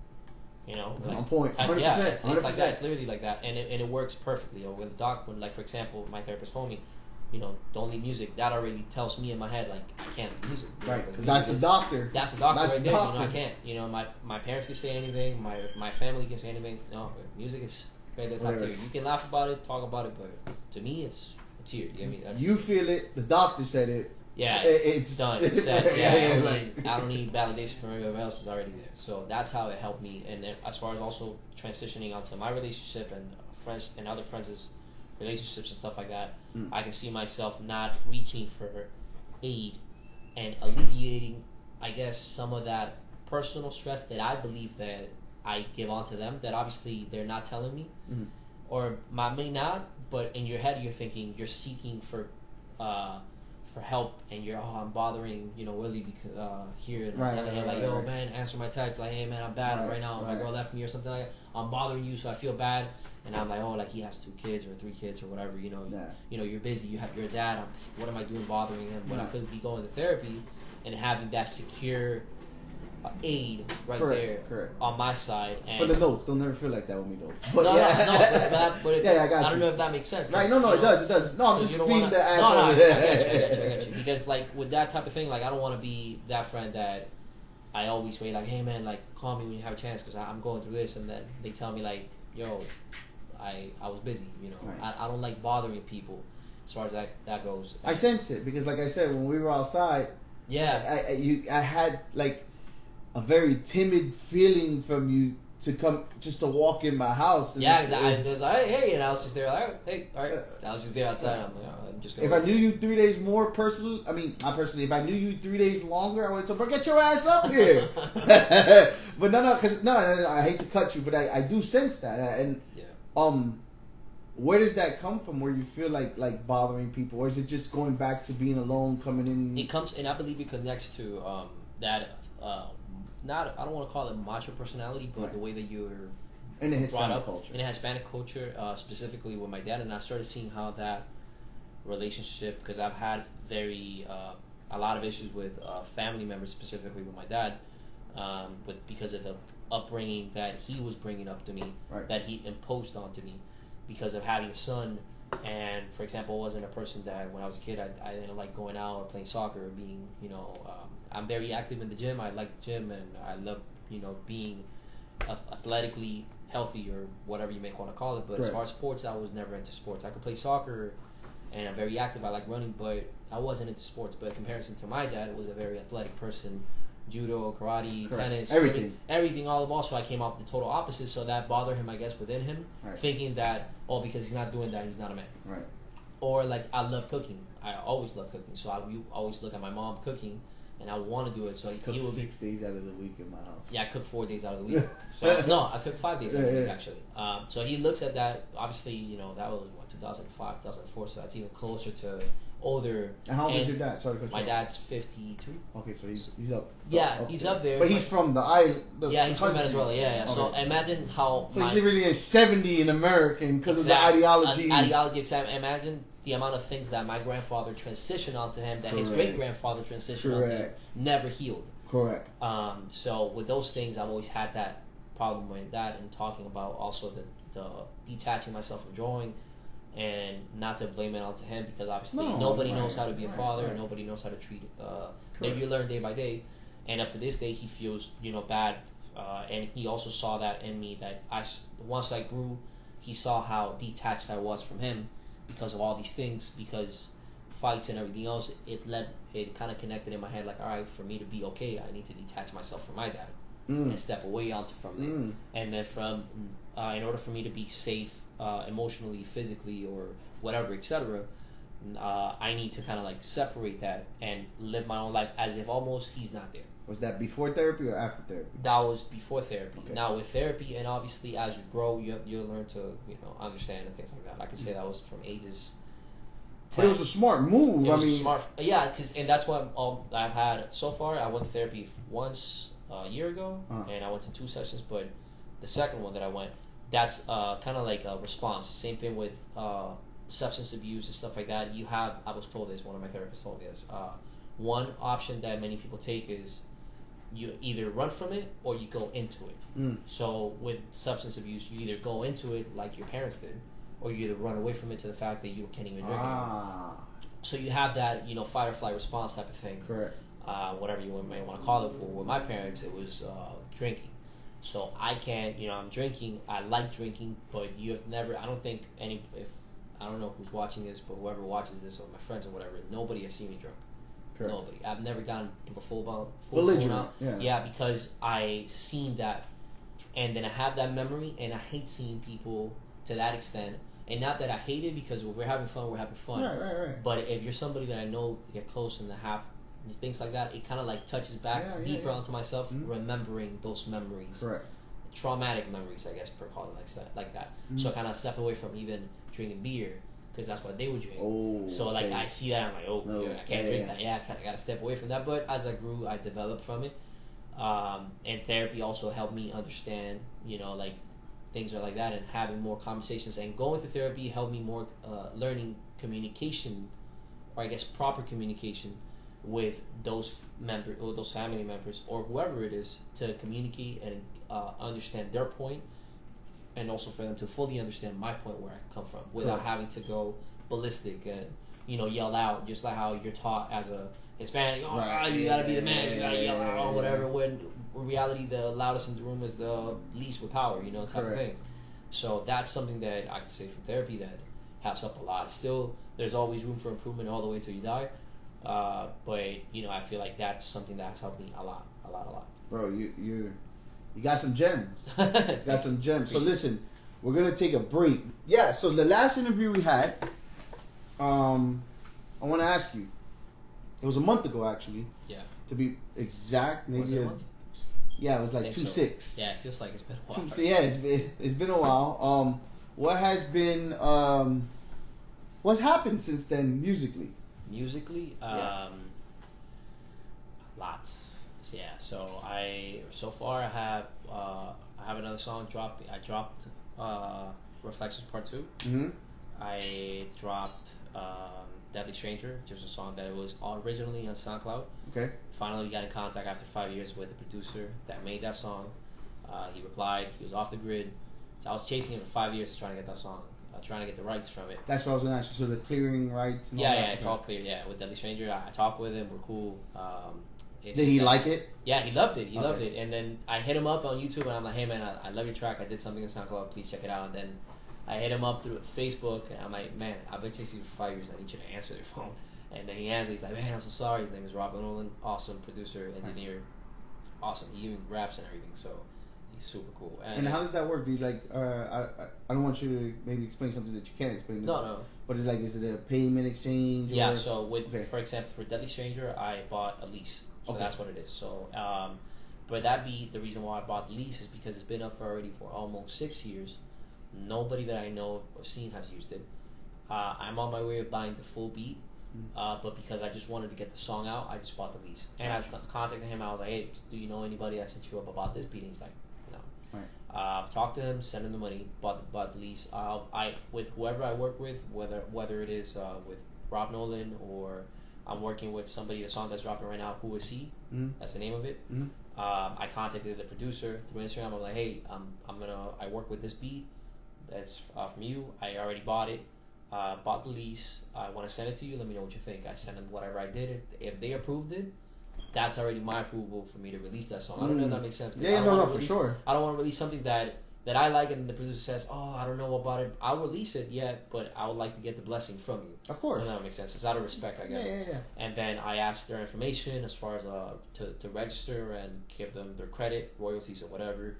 On point. 100%. Yeah, it's 100%. like that. It's literally like that, and it works perfectly. Or when the doctor, like for example, my therapist told me, don't leave music. That already tells me in my head like I can't leave music. Right, because that's the doctor. That's the doctor right there. I can't. My parents can say anything. My family can say anything. No, music is right there top tier. You can laugh about it, talk about it, but to me, it's here. You know what I mean? You feel it. The doctor said it. Yeah, it's done. It's set. I don't need validation from everybody else. It's already there. So that's how it helped me. And then as far as also transitioning onto my relationship and friends and other friends' relationships and stuff like that, I can see myself not reaching for aid and alleviating, I guess, some of that personal stress that I believe that I give onto them that obviously they're not telling me, or may not. But in your head, you're thinking you're seeking for help, and I'm bothering Willie because here, and I'm telling him like, yo man, answer my text, like, hey man, I'm bad right now, my girl left me or something like that. I'm bothering you, so I feel bad, and I'm like, oh, like he has 2 kids or 3 kids or whatever, you're busy, you have your dad, what am I doing bothering him when I could be going to therapy and having that secure aid right there on my side. And for the notes, don't never feel like that with me though. But I got you. I don't know if that makes sense. Right? No, it does. No, I'm just being the asshole. I get you. Because like with that type of thing, like I don't want to be that friend that I always wait, like, hey man, like call me when you have a chance because I'm going through this, and then they tell me like, yo, I was busy. I don't like bothering people as far as that goes. I sense it because, like I said, when we were outside, I had like a very timid feeling from you to come just to walk in my house. And I was like, hey, and I was just there, like, all right. I was just there outside. I'm like, I'm just gonna. If I knew you 3 days more personally, not personally, if I knew you 3 days longer, I would have told, get your ass up here. But no, I hate to cut you, but I do sense that, and where does that come from? Where you feel like bothering people, or is it just going back to being alone, coming in? It comes, and I believe it connects to that. I don't want to call it macho personality, but the way that you're in the Hispanic brought up culture. In the Hispanic culture, specifically with my dad, and I started seeing how that relationship, because I've had a lot of issues with family members, specifically with my dad, because of the upbringing that he was bringing up to me, that he imposed onto me, because of having a son. And for example, I wasn't a person that when I was a kid I didn't like going out or playing soccer or being I'm very active in the gym. I like the gym, and I love being athletically healthy or whatever you may want to call it. But as far as sports, I was never into sports. I could play soccer, and I'm very active. I like running, but I wasn't into sports. But in comparison to my dad, was a very athletic person. Judo, karate, tennis, everything, all of all. So I came out the total opposite. So that bothered him, I guess, within him, thinking that because he's not doing that, he's not a man. Right. Or like I love cooking. I always love cooking. So I always look at my mom cooking, and I want to do it. So he would 6 days out of the week in my house. Yeah, I cook 4 days out of the week. So no, I cook 5 days out of the week actually. So he looks at that. Obviously, that was 2005, 2004. So that's even closer to older. And how old is your dad? Sorry, my dad's 52. Okay, so he's up. Yeah, he's up there. But he's from the island. He's from Venezuela. Yeah. Okay. So imagine how. So he's really 70 in American because of the ideology. Imagine the amount of things that my grandfather transitioned onto him that his great grandfather transitioned onto him, never healed. Correct. So with those things, I've always had that problem with that, and talking about also the detaching myself from drawing. and not to blame it onto him because obviously nobody knows how to be a father, nobody knows how to treat maybe you learn day by day, and up to this day he feels bad, and he also saw that in me that once I grew, he saw how detached I was from him because of all these things, because fights and everything else. It kind of connected in my head like, all right, for me to be okay, I need to detach myself from my dad and step away from there, and then from in order for me to be safe emotionally, physically, or whatever, etc. I need to kind of like separate that and live my own life as if almost he's not there. Was that before therapy or after therapy? That was before therapy. Okay. Now with therapy, and obviously as you grow, you learn to understand and things like that. I could say that was from ages 10. But it was a smart move. It was smart. Yeah, and that's what I've had so far. I went to therapy once a year ago, and I went to 2 sessions. But the second one that I went, that's kind of like a response. Same thing with substance abuse and stuff like that. I was told this, one of my therapists told me this. One option that many people take is you either run from it or you go into it. So with substance abuse, you either go into it like your parents did, or you either run away from it to the fact that you can't even drink anymore. So you have that, fight or flight response type of thing. Correct. Whatever you may want to call it. For with my parents, it was drinking. So I can't, I'm drinking. I like drinking, but you have never. I don't think I don't know who's watching this, but whoever watches this or my friends or whatever, nobody has seen me drunk. Correct. Nobody. I've never gone full belligerent. out. Yeah, because I seen that, and then I have that memory, and I hate seeing people to that extent. And not that I hate it, because if we're having fun, we're having fun. Right. But if you're somebody that I know get close and have things like that, it kind of like touches back deeper onto myself, remembering those memories. Correct. Traumatic memories, I guess, per call it like that. So I kind of step away from even drinking beer, because that's what they would drink. So like I see that, I'm like, I can't drink that. I kind of got to step away from that. But as I grew, I developed from it. And therapy also helped me understand, like things are like that, and having more conversations. And going to therapy helped me more learning communication, or I guess proper communication with those members or those family members or whoever it is, to communicate and understand their point, and also for them to fully understand my point where I come from, without having to go ballistic and yell out, just like how you're taught as a Hispanic. You gotta be the man, you gotta yell out or whatever. When in reality, the loudest in the room is the least with power, type of thing. So that's something that I can say from therapy that helps up a lot. Still, there's always room for improvement all the way till you die. But I feel like that's something that's helped me a lot. Bro, you got some gems. Got some gems. So listen, we're gonna take a break. Yeah. So the last interview we had, I want to ask you. It was a month ago, actually. Yeah. To be exact, maybe was it a month? Yeah, it was like 2-6. So. Yeah, it feels like it's been a while. Yeah, it's been a while. What has been what's happened since then musically? Lots. Yeah. So far I have another song dropped. I dropped Reflections Part 2. Mm-hmm. I dropped Deadly Stranger, which was a song that was originally on SoundCloud. Okay. Finally got in contact after 5 years with the producer that made that song. He replied. He was off the grid. So I was chasing him for 5 years trying to get that song, trying to get the rights from it. That's what I was going to ask you. So the clearing rights and all Yeah, that? it's all clear. Yeah, with Deadly Stranger, I talked with him. We're cool. Did he like it? Yeah, he loved it. He loved it. And then I hit him up on YouTube, and I'm like, hey, man, I love your track. I did something on SoundCloud. Please check it out. And then I hit him up through Facebook, and I'm like, man, I've been chasing you for 5 years. I need you to answer their phone. And then he answers. He's like, man, I'm so sorry. His name is Robin Nolan. Awesome producer, engineer. Awesome. He even raps and everything. So he's super cool. And how does that work? Do you like? I don't want you to maybe explain something that you can't explain. No. But it's like, is it a payment exchange? Yeah. So for example, for Deadly Stranger, I bought a lease. So that's what it is. So, but that be the reason why I bought the lease is because it's been up for almost 6 years. Nobody that I know or seen has used it. I'm on my way of buying the full beat. But because I just wanted to get the song out, I just bought the lease. And I contacted him. I was like, hey, do you know anybody that sent you up about this beat? And he's like, no. Right. Talked to him, sent him the money, bought the lease. I with whoever I work with, whether it is with Rob Nolan or I'm working with somebody, the song that's dropping right now, Who Is He? That's the name of it. I contacted the producer through Instagram. I'm like, hey, I work with this beat that's from you. I already bought it. bought the lease. I want to send it to you. Let me know what you think. I send them whatever I did. If they approved it, that's already my approval for me to release that song. I don't know if that makes sense. Yeah, no, for sure. I don't want to release something that I like and the producer says, oh, I don't know about it. I'll release it, but I would like to get the blessing from you. Of course. That makes sense. It's out of respect, I guess. Yeah. And then I asked their information as far as to register and give them their credit, royalties, or whatever.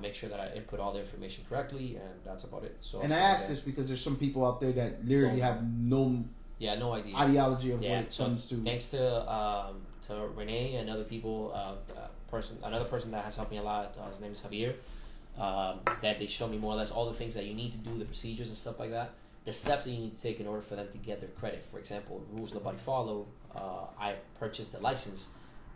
Make sure that I input all the information correctly, and that's about it. So. And I asked this because there's some people out there that literally have no idea ideology of what it comes to. Thanks to Renee and other people, another person that has helped me a lot. His name is Javier. That they show me more or less all the things that you need to do, the procedures and stuff like that, the steps that you need to take in order for them to get their credit. For example, rules nobody follow. I purchased the license,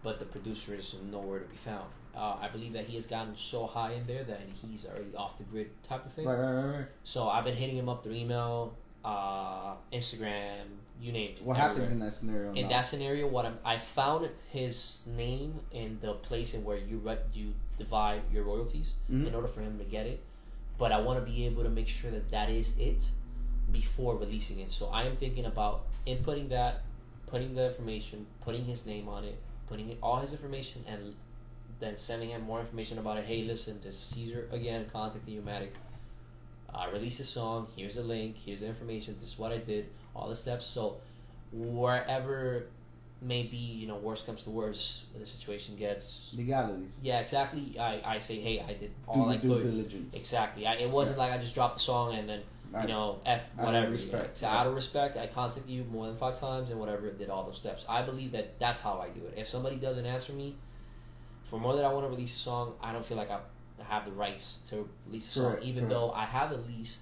but the producer is nowhere to be found. I believe that he has gotten so high in there that he's already off the grid type of thing. Right. So I've been hitting him up through email, Instagram, you name it. What happens in that scenario? In that scenario, I found his name in the place in where you divide your royalties in order for him to get it. But I want to be able to make sure that is it before releasing it. So I am thinking about inputting that, putting the information, putting his name on it, putting all his information, and then sending him more information about it. Hey, listen, this is Caesar again, contacting you, Matic. Release a song. Here's the link. Here's the information. This is what I did. All the steps. So wherever maybe worst comes to worst, the situation gets legalities. Yeah, exactly. I say, hey, I did all due I could. Diligence. Exactly. It wasn't like I just dropped the song and then F whatever. Out of respect. Out of respect, I contacted you more than 5 times and whatever. Did all those steps. I believe that that's how I do it. If somebody doesn't answer me for more than I want to release a song, I don't feel like I have the rights to release a song, even though I have the lease.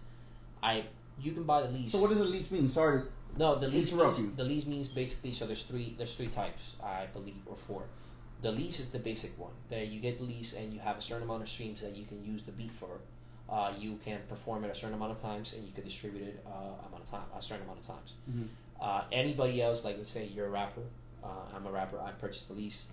You can buy the lease. So what does the lease mean? Sorry. No, the lease means basically. So there's three types, I believe, or 4. The lease is the basic one. That you get the lease and you have a certain amount of streams that you can use the beat for. You can perform it a certain amount of times and you can distribute it a certain amount of times. Anybody else, like let's say you're a rapper. I'm a rapper. I purchased the lease.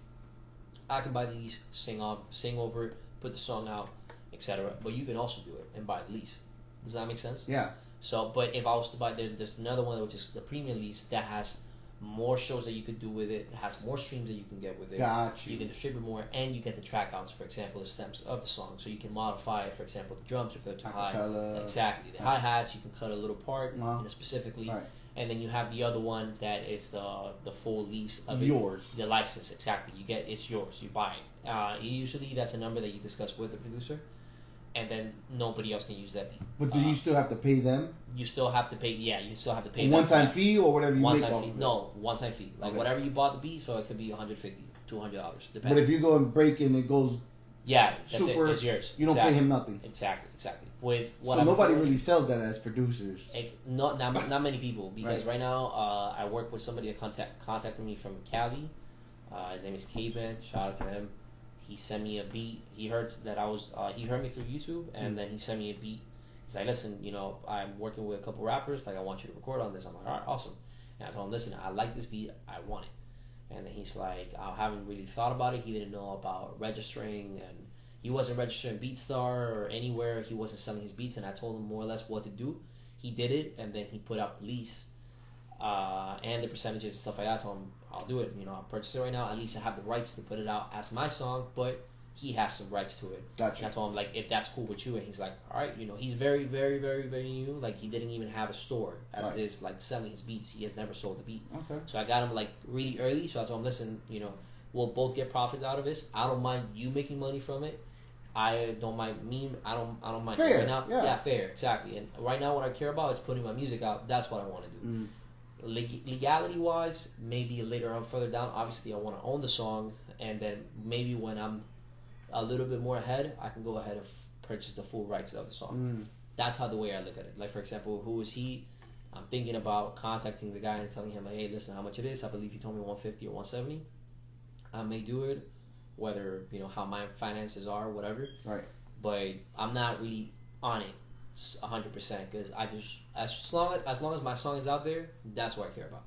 I can buy the lease, sing over it, put the song out, etc. But you can also do it and buy the lease. Does that make sense? Yeah. So, but if I was to buy, there's another one which is the premium lease that has more shows that you could do with it. It has more streams that you can get with it. Got you. You can distribute more, and you get the track outs. For example, the stems of the song, so you can modify. For example, the drums if they're too high. Exactly. The hi hats, you can cut a little part specifically. Right. And then you have the other one that it's the full lease of yours. The license, exactly. You get it's yours. You buy it. Usually that's a number that you discuss with the producer, and then nobody else can use that beat. But do you still have to pay them? You still have to pay. Yeah, you still have to pay. One-time fee or whatever you make off of it? No, one-time fee. Like whatever you bought the beat, so it could be $150, $200. But if you go and break and it goes, that's super, it's yours. You don't pay him nothing. Exactly. With what so nobody really sells that as producers. Not many people, because right now I work with somebody that contacted me from Cali. His name is Caveman. Shout out to him. He sent me a beat. He heard that he heard me through YouTube, and then he sent me a beat. He's like, listen, I'm working with a couple rappers. Like, I want you to record on this. I'm like, all right, awesome. And I told him, listen, I like this beat. I want it. And then he's like, I haven't really thought about it. He didn't know about registering, and he wasn't registering BeatStar or anywhere. He wasn't selling his beats, and I told him more or less what to do. He did it, and then he put out the lease and the percentages and stuff like that. I told him, I'll do it. I'll purchase it right now. At least I have the rights to put it out as my song, but he has some rights to it. Gotcha. And I told him, like, if that's cool with you. And he's like, all right. He's very, very, very, very new. Like, he didn't even have a store as is, like, selling his beats. He has never sold a beat. Okay. So I got him, like, really early. So I told him, listen, we'll both get profits out of this. I don't mind you making money from it. I don't mind me. I don't mind. Fair. Right now, yeah, fair, exactly. And right now, what I care about is putting my music out. That's what I want to do. Legality wise, maybe later on, further down. Obviously, I want to own the song, and then maybe when I'm a little bit more ahead, I can go ahead and purchase the full rights of the song. That's how the way I look at it. Like, for example, who is he? I'm thinking about contacting the guy and telling him, like, hey, listen, how much it is? I believe he told me 150 or 170. I may do it. Whether how my finances are, whatever. Right. But I'm not really on it 100% because I just as long as my song is out there, that's what I care about.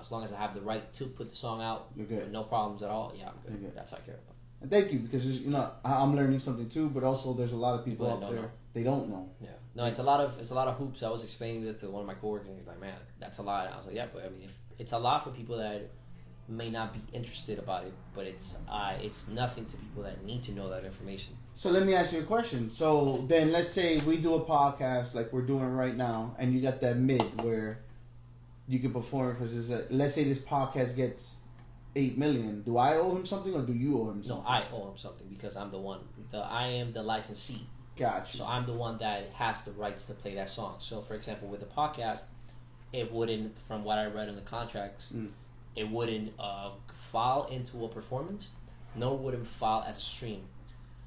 As long as I have the right to put the song out, you're good. No problems at all. Yeah, I'm good. That's what I care about. And thank you, because you know I'm learning something too, but also there's a lot of people out there they don't know. Yeah, no, it's a lot of hoops. I was explaining this to one of my coworkers, and he's like, "Man, that's a lot." And I was like, "Yeah, but I mean, if it's a lot for people that may not be interested about it, but it's nothing to people that need to know that information." So let me ask you a question. So then, let's say we do a podcast like we're doing right now, and you got that mid where you can perform for this. Let's say this podcast gets 8 million. Do I owe him something, or do you owe him something? No, I owe him something because I'm the one. I am the licensee. Gotcha. So I'm the one that has the rights to play that song. So for example, with the podcast, it wouldn't, from what I read in the contracts, it wouldn't file into a performance, nor would it file as a stream.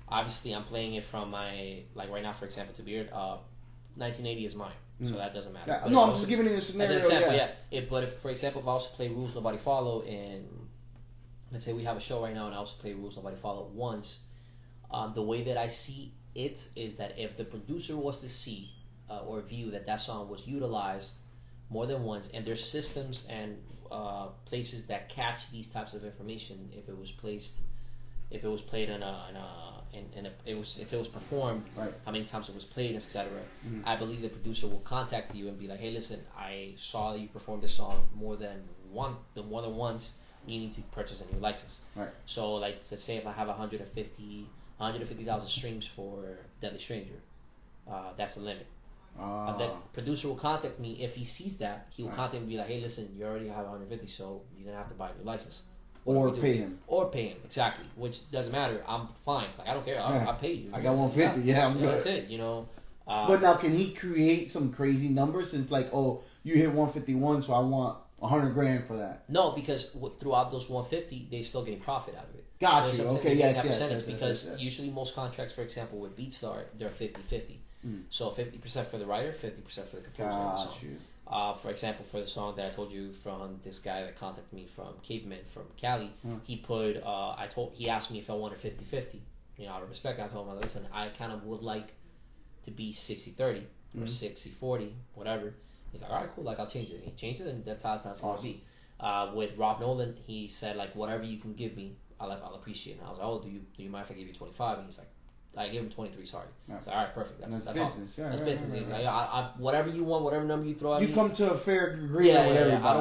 Obviously, I'm playing it from my, like right now, for example, to Beard, 1980 is mine, so that doesn't matter. Yeah. No, I'm just giving you a scenario. As an example, but if, for example, if I also play Rules Nobody Follow, and let's say we have a show right now, and I also play Rules Nobody Follow once, the way that I see it is that if the producer was to see or view that song was utilized more than once, and there's systems and places that catch these types of information, if it was played if it was performed, right, how many times it was played, etc. I believe the producer will contact you and be like, "Hey, listen, I saw you perform this song more than once. You need to purchase a new license." Right. So, like, let's say if I have 150,000 streams for Deadly Stranger, that's the limit. The producer will contact me if he sees that. He will contact me and be like, "Hey, listen, you already have 150, so you're gonna have to buy a new license." Or pay him. Or pay him, exactly. Which doesn't matter. I'm fine. Like, I don't care. I'll pay you. I got 150. Yeah, I'm good. That's it. You know. But now, can he create some crazy numbers? Since like, oh, you hit 151, so I want 100 grand for that. No, because throughout those 150, they still getting profit out of it. Got you. Okay, yes. Because usually most contracts, for example, with BeatStar, they're 50-50. So 50% for the writer, 50% for the composer. Got you. For example, for the song that I told you from this guy that contacted me from Caveman from Cali, he put he asked me if I wanted 50-50. You know, out of respect, I told him, listen, I kind of would like to be 60-30 or 60-40, whatever. He's like, all right, cool, like I'll change it. He changed it, and that's how it's gonna be. With Rob Nolan, he said like, whatever you can give me, I'll appreciate it. And I was like, oh, do you mind if I give you 25? And he's like, I gave him 23. Sorry. Yeah. It's like, all right, perfect. That's business. awesome. Yeah, that's right, business. right, He's right. like, I whatever you want, whatever number you throw at me. You come to a fair agreement with everybody. I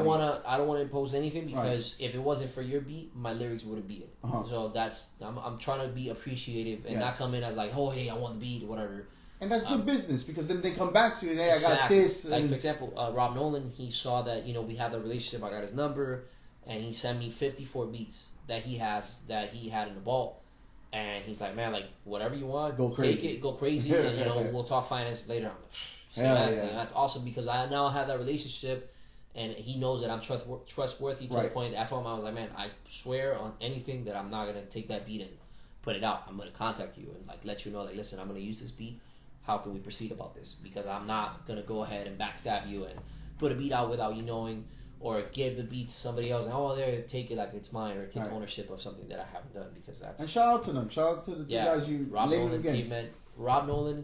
don't wanna impose anything because if it wasn't for your beat, my lyrics wouldn't be it. So I'm trying to be appreciative and not come in as like, oh hey, I want the beat or whatever. And that's good business because then they come back to you and hey, exactly. I got this. Like for example, Rob Nolan, he saw that we had the relationship. I got his number, and he sent me 54 beats that he had in the vault. And he's like, man, like whatever you want, go crazy. Take it, go crazy, and we'll talk finance later. I'm like, that's awesome because I now have that relationship, and he knows that I'm trustworthy to the point that I told him, I was like, man, I swear on anything that I'm not gonna take that beat and put it out. I'm gonna contact you and like let you know, like, listen, I'm gonna use this beat. How can we proceed about this? Because I'm not gonna go ahead and backstab you and put a beat out without you knowing. Or give the beat to somebody else. And, oh, there, take it like it's mine, or take ownership of something that I haven't done because that's. And shout out to them. Shout out to the two guys you. Rob Nolan,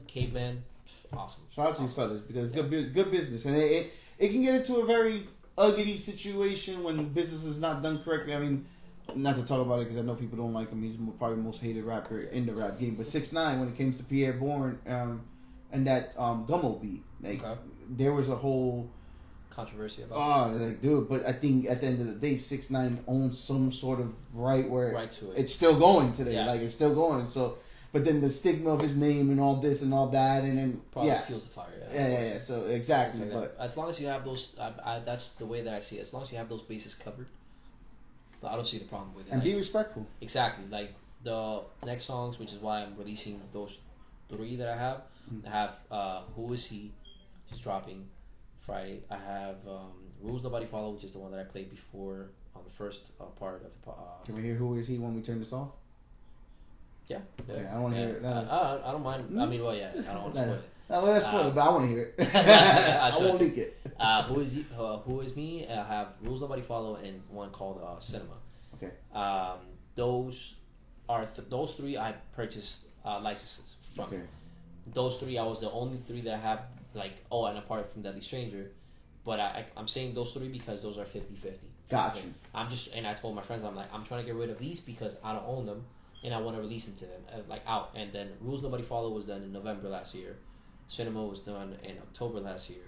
Caveman, awesome. Shout out to these fellas because it's good business, and it can get into a very ugly situation when business is not done correctly. I mean, not to talk about it because I know people don't like him. He's probably the most hated rapper in the rap game. But 6ix9ine, when it comes to Pierre Bourne and that Gummo beat, like there was a whole controversy about like dude, but I think at the end of the day 6ix9ine owns some sort of right to it. It's still going today. Like it's still going. So but then the stigma of his name and all this and all that and then probably fuels the fire. Yeah. So exactly. Like but as long as you have those that's the way that I see it. As long as you have those bases covered, I don't see the problem with it. And be respectful. Exactly. Like the next songs, which is why I'm releasing those 3 that I have. I have Who Is He, which is dropping Friday. I have Rules Nobody Follow, which is the one that I played before on the first part of the Can we hear Who Is He when we turn this off? Yeah. I want to hear it. I don't mind. I mean, well, yeah, I don't want to spoil it. No, well, that's spoil it, but I want to hear it. I won't leak it. Who Is Me? I have Rules Nobody Follow and one called Cinema. Okay. Those 3 I purchased licenses from. Okay. Those 3 I was the only 3 that I have and apart from Deadly Stranger, but I'm saying those 3 because those are 50-50. Gotcha. And I told my friends, I'm like, I'm trying to get rid of these because I don't own them. and I want to release them to them like out. And then Rules Nobody Follow was done in November last year. Cinema was done in October last year.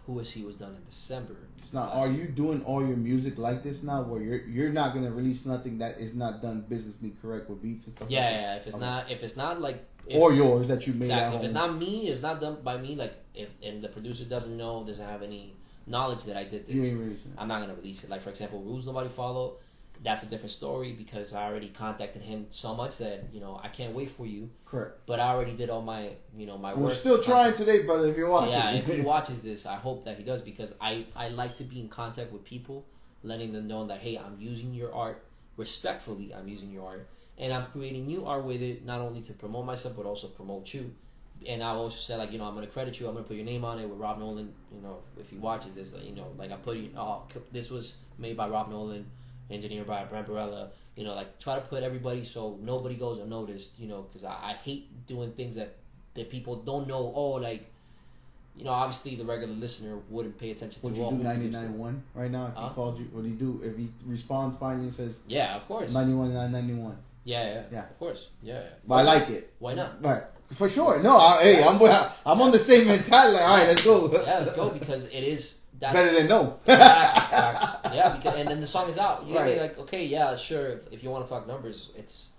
Who Is He was done in December. It's not. Are you doing all your music like this now, where you're not gonna release nothing that is not done businessly correct with beats and stuff? Yeah, like yeah. that? If it's not like or yours that you made exactly. at home. If it's not me, if it's not done by me, like if and the producer doesn't have any knowledge that I did this, I'm not gonna release it. Like for example, Rules Nobody Follow. That's a different story because I already contacted him so much that I can't wait for you. Correct. But I already did all my my work. We're still trying today, brother. If you're watching, yeah, if he watches this, I hope that he does because I like to be in contact with people, letting them know that hey, I'm using your art respectfully. I'm using your art, and I'm creating new art with it, not only to promote myself but also promote you. And I also said like I'm gonna credit you. I'm gonna put your name on it with Rob Nolan. If he watches this, like I put this was made by Rob Nolan. Engineered by Brent Barella, like try to put everybody so nobody goes unnoticed, because I hate doing things that people don't know. Oh, like, obviously the regular listener wouldn't pay attention would to. Would you do 99.1 right now if he called you? What do you do if he responds finally and says, yeah, of course, 91.91? Yeah, of course, yeah. But I like it. Why not? Right. For sure. No, I'm on the same mentality. All right, let's go. Yeah, let's go because it is. That's better than no. exactly. Yeah, because and then the song is out. You're right. like, okay, yeah, sure. If you want to talk numbers, it's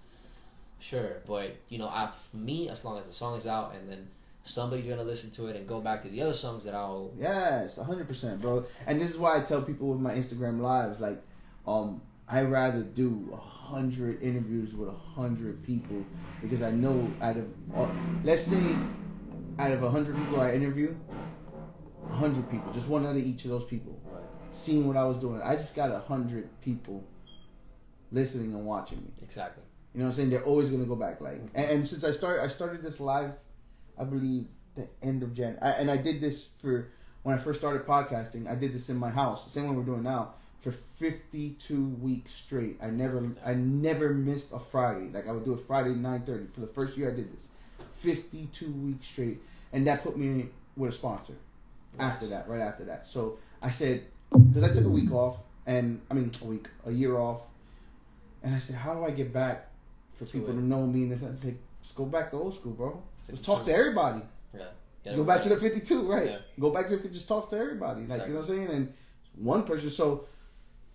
sure. But for me, as long as the song is out, and then somebody's gonna listen to it and go back to the other songs that I'll. Yes, 100%, bro. And this is why I tell people with my Instagram lives, like, I rather do 100 interviews with 100 people because I know let's say out of 100 people I interview. 100 people, just one out of each of those people, seeing what I was doing. I just got 100 people listening and watching me. Exactly. You know what I'm saying? They're always gonna go back. Like, and since I started this live, I believe the end of January. And I did this for when I first started podcasting. I did this in my house, the same one we're doing now, for 52 weeks straight. I never missed a Friday. Like I would do it Friday 9:30 for the first year I did this, 52 weeks straight, and that put me with a sponsor. Right after that. So I said, because I took a year off, and I said, how do I get back for people to know me? And I said, just go back to old school, bro. Just talk to everybody. Yeah. Go back to the 52, right? Yeah. Go back to just talk to everybody. Like, exactly. You know what I'm saying? And one person, so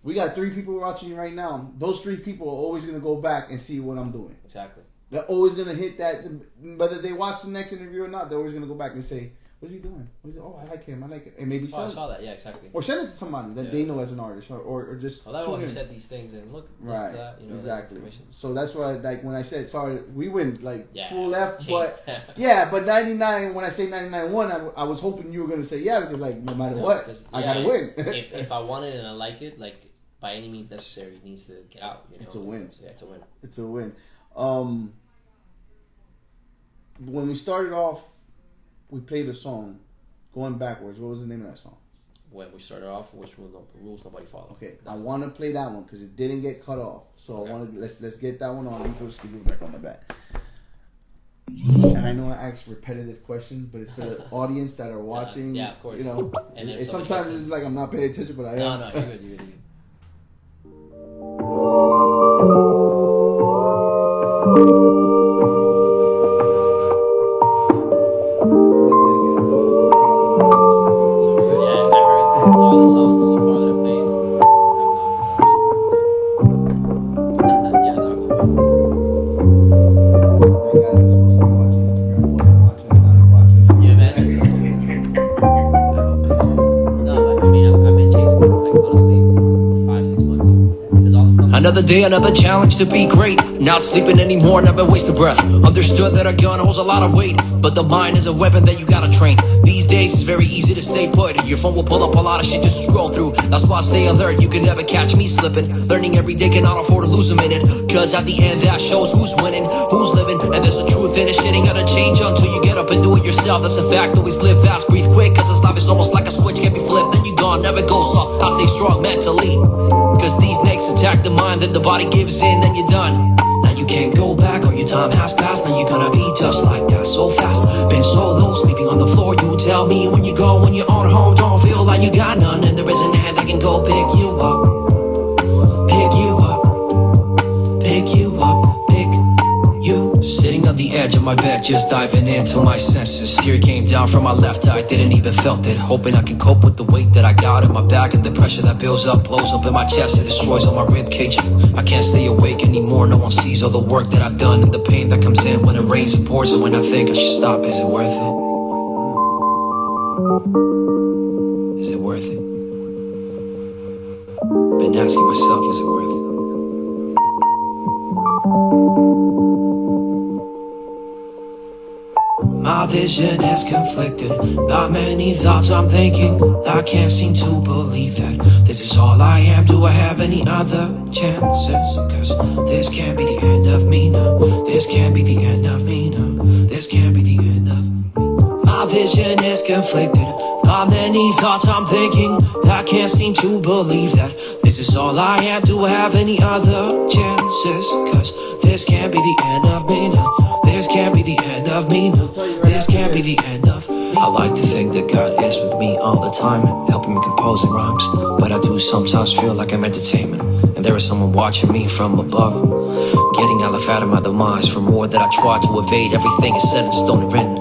we got 3 people watching you right now. Those 3 people are always going to go back and see what I'm doing. Exactly. They're always going to hit that, whether they watch the next interview or not, they're always going to go back and say, what's he doing? Oh, I like him. And maybe I saw that. Yeah, exactly. Or send it to somebody that they know as an artist, or just. Well, that one said these things and look, right? To that, exactly. So that's why, like, when I said sorry, we went like full left, but but 99. When I say 99.1, I was hoping you were gonna say because like no matter what, I gotta win. if I want it and I like it, like by any means necessary, it needs to get out. It's a win. Yeah, it's a win. It's a win. When we started off, we played a song. Going backwards, what was the name of that song? When we started off, which rules nobody follow. Okay, I want to play that one because it didn't get cut off. So I want to let's get that one on. Let me put the back on my back. And I know I ask repetitive questions, but it's for the audience that are watching. Yeah, of course. And sometimes it's like I'm not paying attention, but I am. No, you're good. You're good. Another day, another challenge to be great. Not sleeping anymore, never waste a breath. Understood that a gun holds a lot of weight, but the mind is a weapon that you gotta train. These days it's very easy to stay put. Your phone will pull up a lot of shit just to scroll through. That's why I stay alert, you can never catch me slipping. Learning every day, cannot afford to lose a minute. Cause at the end that shows who's winning, who's living. And there's a truth in it, shit ain't gonna change until you get up and do it yourself. That's a fact, always live fast, breathe quick. Cause this life is almost like a switch, can't be flipped. Then you gone, never go soft, I stay strong mentally. Cause these snakes attack the mind, then the body gives in, then you're done. Now you can't go back, or your time has passed. Now you're gonna be just like that, so fast. Been so low, sleeping on the floor. You tell me when you go, when you're on home, don't feel like you got none. And there isn't a hand that can go pick you up. Pick you up. Pick you up. Pick edge of my bed, just diving into my senses. Tear came down from my left eye, didn't even felt it. Hoping I can cope with the weight that I got in my back, and the pressure that builds up, blows up in my chest. It destroys all my rib cage. I can't stay awake anymore. No one sees all the work that I've done and the pain that comes in when it rains and pours. And when I think I should stop, is it worth it? Is it worth it? Been asking myself, is it worth it? My vision is conflicted. Got many thoughts I'm thinking. I can't seem to believe that this is all I am. Do I have any other chances? Cause this can't be the end of me now. This can't be the end of me now. This can't be the end of me. My vision is conflicted. Got many thoughts I'm thinking. I can't seem to believe that this is all I am. Do I have any other chances? Cause this can't be the end of me now. This can't be the end of me now. This can't be the end of me. I like to think that God is with me all the time, helping me composing rhymes. But I do sometimes feel like I'm entertainment, and there is someone watching me from above, getting out of my demise for more that I try to evade. Everything is set in stone and written.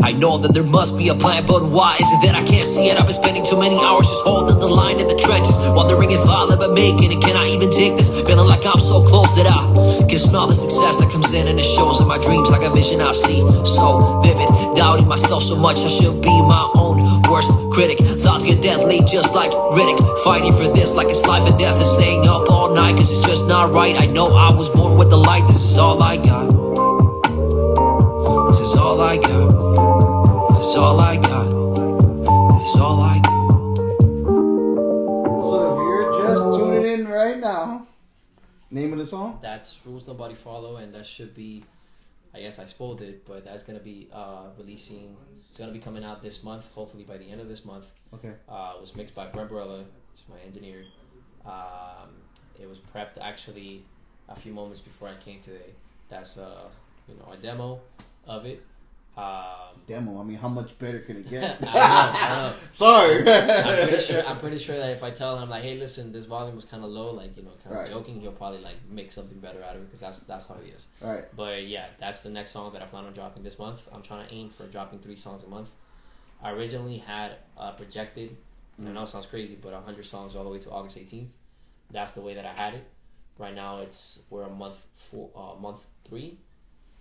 I know that there must be a plan, but why is it that I can't see it? I've been spending too many hours just holding the line in the trenches, wondering if I'll ever make it. And can I even take this? Feeling like I'm so close that I can smell the success that comes in, and it shows in my dreams like a vision I see so vivid. Doubting myself so much, I should be my own worst critic. Thoughts get deadly just like Riddick, fighting for this like it's life and death, and staying up all night cause it's just not right. I know I was born with the light. This is all I got. This is all I got. This is all I got. This is all I got. So if you're just tuning in right now, name of the song? That's Rules Nobody Follow, and that should be, I guess I spoiled it, but that's going to be releasing, it's going to be coming out this month, hopefully by the end of this month. Okay. It was mixed by Brumbrella, it's my engineer. It was prepped actually a few moments before I came today. That's a demo of it. Demo. I mean, how much better can it get? I know. Sorry. I'm pretty sure that if I tell him like, hey, listen, this volume was kind of low, like kind Right. of joking, he'll probably like make something better out of it because that's how he is. Right. But yeah, that's the next song that I plan on dropping this month. I'm trying to aim for dropping 3 songs a month. I originally had projected, I know it sounds crazy, but 100 songs all the way to August 18th. That's the way that I had it. Right now we're a month 3,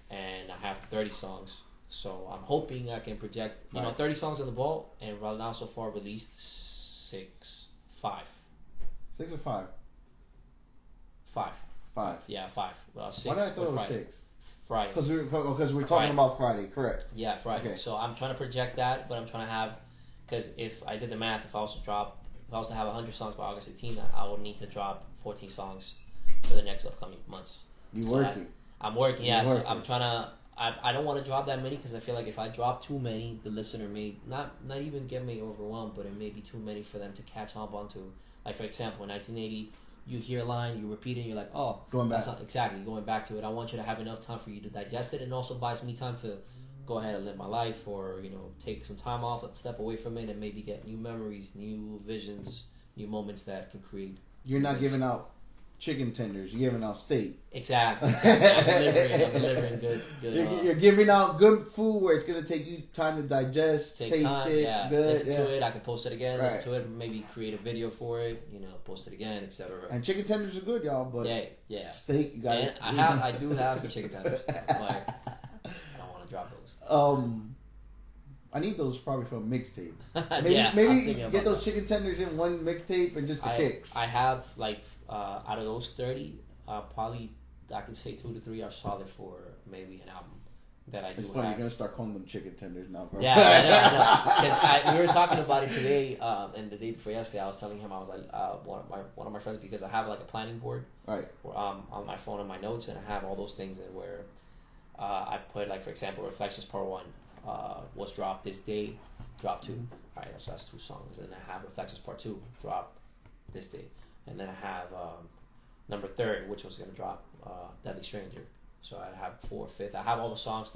and I have 30 songs. So I'm hoping I can project, 30 songs on the vault, and right now so far released 5. 6 or 5? 5. 5. Yeah, 5. 6. Why did I thought it was Friday. 6? Friday. Because we're talking Friday. about Friday, correct? Yeah, Friday. Okay. So I'm trying to project that, but I'm trying to have, because if I did the math, if I was to have 100 songs by August 18th, I would need to drop 14 songs for the next upcoming months. Working. I'm working, yeah. You're working. So I'm trying to. I don't want to drop that many because I feel like if I drop too many, the listener may not even get me overwhelmed, but it may be too many for them to catch up onto. Like for example, in 1980, you hear a line, you repeat it, and you're like, oh, Going back. that's not, exactly going back to it. I want you to have enough time for you to digest it, and also buys me time to go ahead and live my life, or take some time off, step away from it, and maybe get new memories, new visions, new moments that can create. You're not giving out chicken tenders. You're giving out steak. Exactly. I'm delivering good. You're giving out good food where it's gonna take you time to digest, taste it, yeah. good. Listen to it. I can post it again. Right. Listen to it. Maybe create a video for it. Post it again, etc. And chicken tenders are good, y'all. But yeah. steak, you got it. I do have some chicken tenders, but I don't want to drop those. I need those probably for a mixtape. Yeah, Maybe get those chicken tenders in one mixtape and just for kicks. I have out of those 30, probably I can say 2 to 3 are solid for maybe an album that I do. It's funny, have. you're gonna start calling them chicken tenders now, bro. Yeah, I know. Because we were talking about it today, and the day before yesterday, I was telling him, I was like, one of my friends, because I have like a planning board, right, where, on my phone and my notes, and I have all those things in where I put, like for example, Reflections Part 1 was dropped this day, drop 2. All right, so that's 2 songs, and I have Reflections Part 2 drop this day, and then I have number 3rd, which was gonna drop Deadly Stranger. So I have 4th, 5th. I have all the songs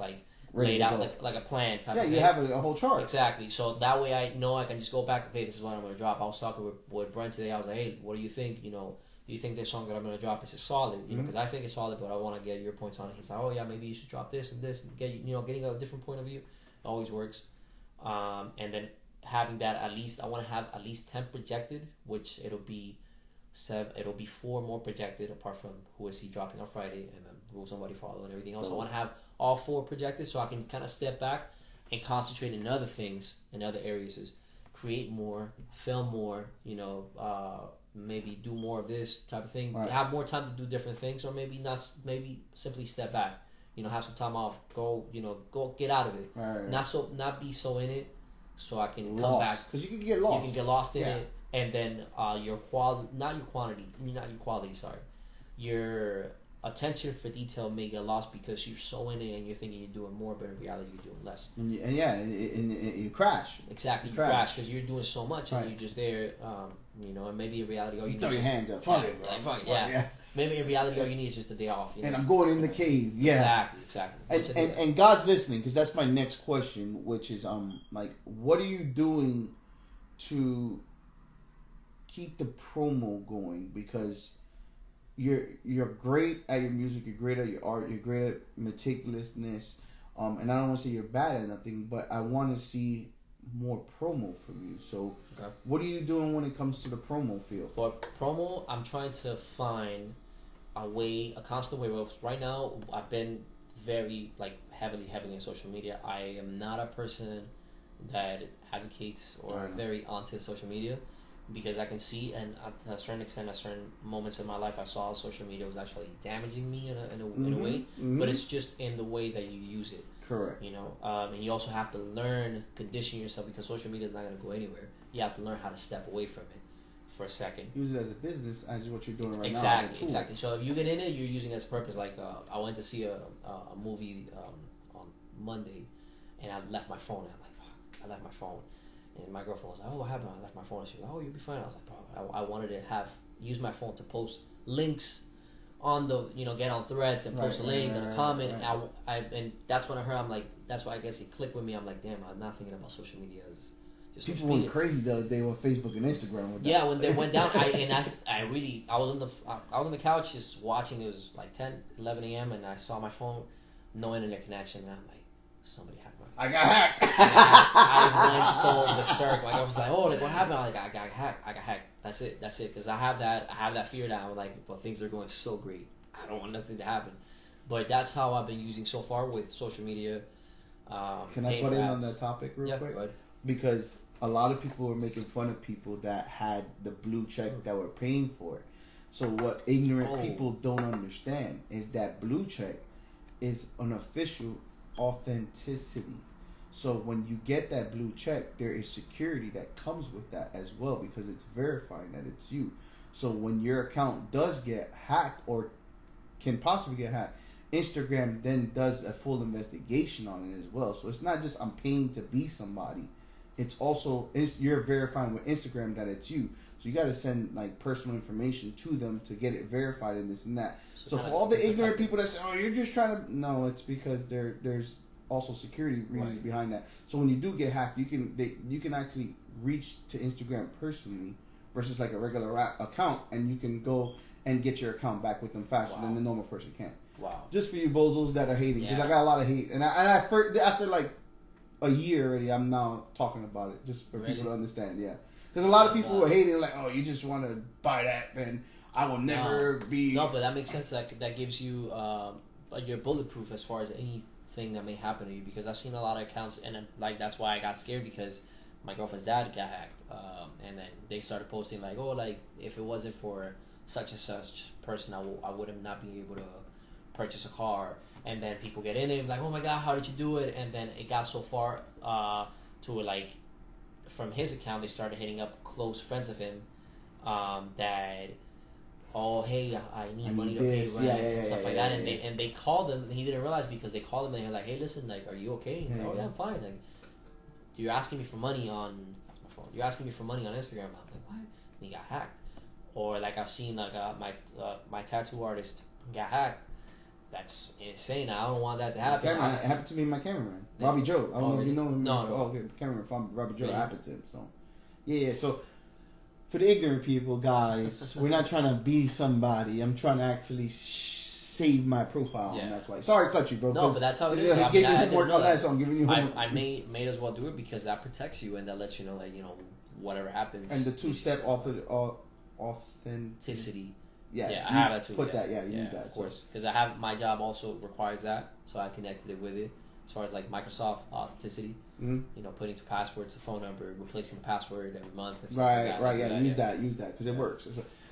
laid out like a plan type of thing. Yeah, you have a whole chart. Exactly. So that way I know I can just go back. Okay, this is what I'm going to drop. I was talking with Brent today. I was like, hey, what do you think? You do you think this song that I'm gonna drop is solid? You know, because I think it's solid, but I want to get your points on it. He's like, oh yeah, maybe you should drop this and this, and getting a different point of view always works. And then having that I want to have at least 10 projected, which it'll be 4 more projected apart from Who Is He dropping on Friday, and then Rules Somebody Follow and everything else. I want to have all 4 projected so I can kind of step back and concentrate in other things in other areas. Is create more, film more, maybe do more of this type of thing. Right. Have more time to do different things, or maybe simply step back. Have some time off. Go get out of it. Right. Not be so in it, so I can come back. Because you can get lost. You can get lost in it, and then your attention for detail may get lost because you're so in it and you're thinking you're doing more, but in reality you're doing less. And you crash. Exactly, you crash because you're doing so much and you're just there. And maybe in reality all you need throw your hands up. Fuck it, bro. Yeah. Maybe in reality all you need is just a day off. And I'm going in the cave. Yeah. Exactly. And God's listening, because that's my next question, which is what are you doing to keep the promo going? Because you're great at your music, you're great at your art, you're great at meticulousness, and I don't want to say you're bad at nothing, but I want to see more promo from you. So what are you doing when it comes to the promo field? For promo, I'm trying to find a constant way. Right now I've been very heavily in social media. I am not a person that advocates or very onto social media, because I can see, and to a certain extent, at certain moments in my life, I saw social media was actually damaging me in a way. But it's just in the way that you use it. Correct. And you also have to condition yourself, because social media is not going to go anywhere. You have to learn how to step away from it for a second. Use it as a business, as what you're doing right now. Exactly. So if you get in it, you're using it as a purpose. I went to see a movie on Monday, and I left my phone. And I'm like, fuck, I left my phone. And my girlfriend was like, oh, what happened? I left my phone. And she was like, oh, you'll be fine. I was like, bro, I wanted to use my phone to post links on the, get on threads and post a link and a comment. Right. And that's when I heard, I'm like, that's why I guess it clicked with me. I'm like, damn, I'm not thinking about social media as just people went crazy the other day with Facebook and Instagram. Yeah, when they went down, I was on the couch just watching. It was 10, 11 a.m. and I saw my phone, no internet connection, and I'm like, somebody hacked my phone. I got hacked. I went so berserk. I was like, oh, what happened? I'm like, I got hacked. That's it. Because I have that fear that I'm like, well, things are going so great. I don't want nothing to happen. But that's how I've been using so far with social media. Can I put in on that topic real quick? Go ahead. Because a lot of people were making fun of people that had the blue check that were paying for it. So what ignorant people don't understand is that blue check is an official authenticity. So when you get that blue check, there is security that comes with that as well, because it's verifying that it's you. So when your account does get hacked or can possibly get hacked, Instagram then does a full investigation on it as well. So it's not just I'm paying to be somebody. It's also you're verifying with Instagram that it's you. So you got to send personal information to them to get it verified and this and that. So for all the ignorant people that say, "Oh, you're just trying to," no, it's because there's also security reasons behind that. So when you do get hacked, you can actually reach to Instagram personally versus a regular account, and you can go and get your account back with them faster than the normal person can. Wow. Just for you bozos that are hating, because I got a lot of hate, and after a year already, I'm now talking about it just for people to understand. Yeah, because a lot of people were hating, like, "Oh, you just want to buy that, and I will never be." No, but that makes sense. That gives you you're bulletproof as far as anything that may happen to you. Because I've seen a lot of accounts, and that's why I got scared, because my girlfriend's dad got hacked, and then they started posting if it wasn't for such and such person, I would have not been able to purchase a car. And then people get in it like, oh my god, how did you do it? And then it got so far to from his account, they started hitting up close friends of him that, oh hey, I need money to pay rent and stuff like that. And they called him, and he didn't realize, because they called him and they're like, hey, listen, are you okay? And he's like, oh yeah, I'm fine. You're asking me for money on my phone. You're asking me for money on Instagram. I'm like, what? And he got hacked. Or I've seen my tattoo artist got hacked. That's insane. I don't want that to happen. It happened to me and my cameraman, Robbie Joe. I don't know if you know him. No. Oh, okay. Cameraman from Robbie Joe. Really? Happened to him. So, yeah. So, for the ignorant people, guys, we're not trying to be somebody. I'm trying to actually save my profile, and that's why. Sorry, to cut you, bro. No, but that's how it is. I'm giving you homework on that, so I'm giving you homework. I may as well do it because that protects you and that lets you know that whatever happens. And the two-step authenticity. Yeah, I have that too. Put that, you need that. Of course, because I have my job also requires that, so I connected it with it. As far as like Microsoft authenticity, putting to passwords, the phone number, replacing the password every month. And stuff right, use that because it works.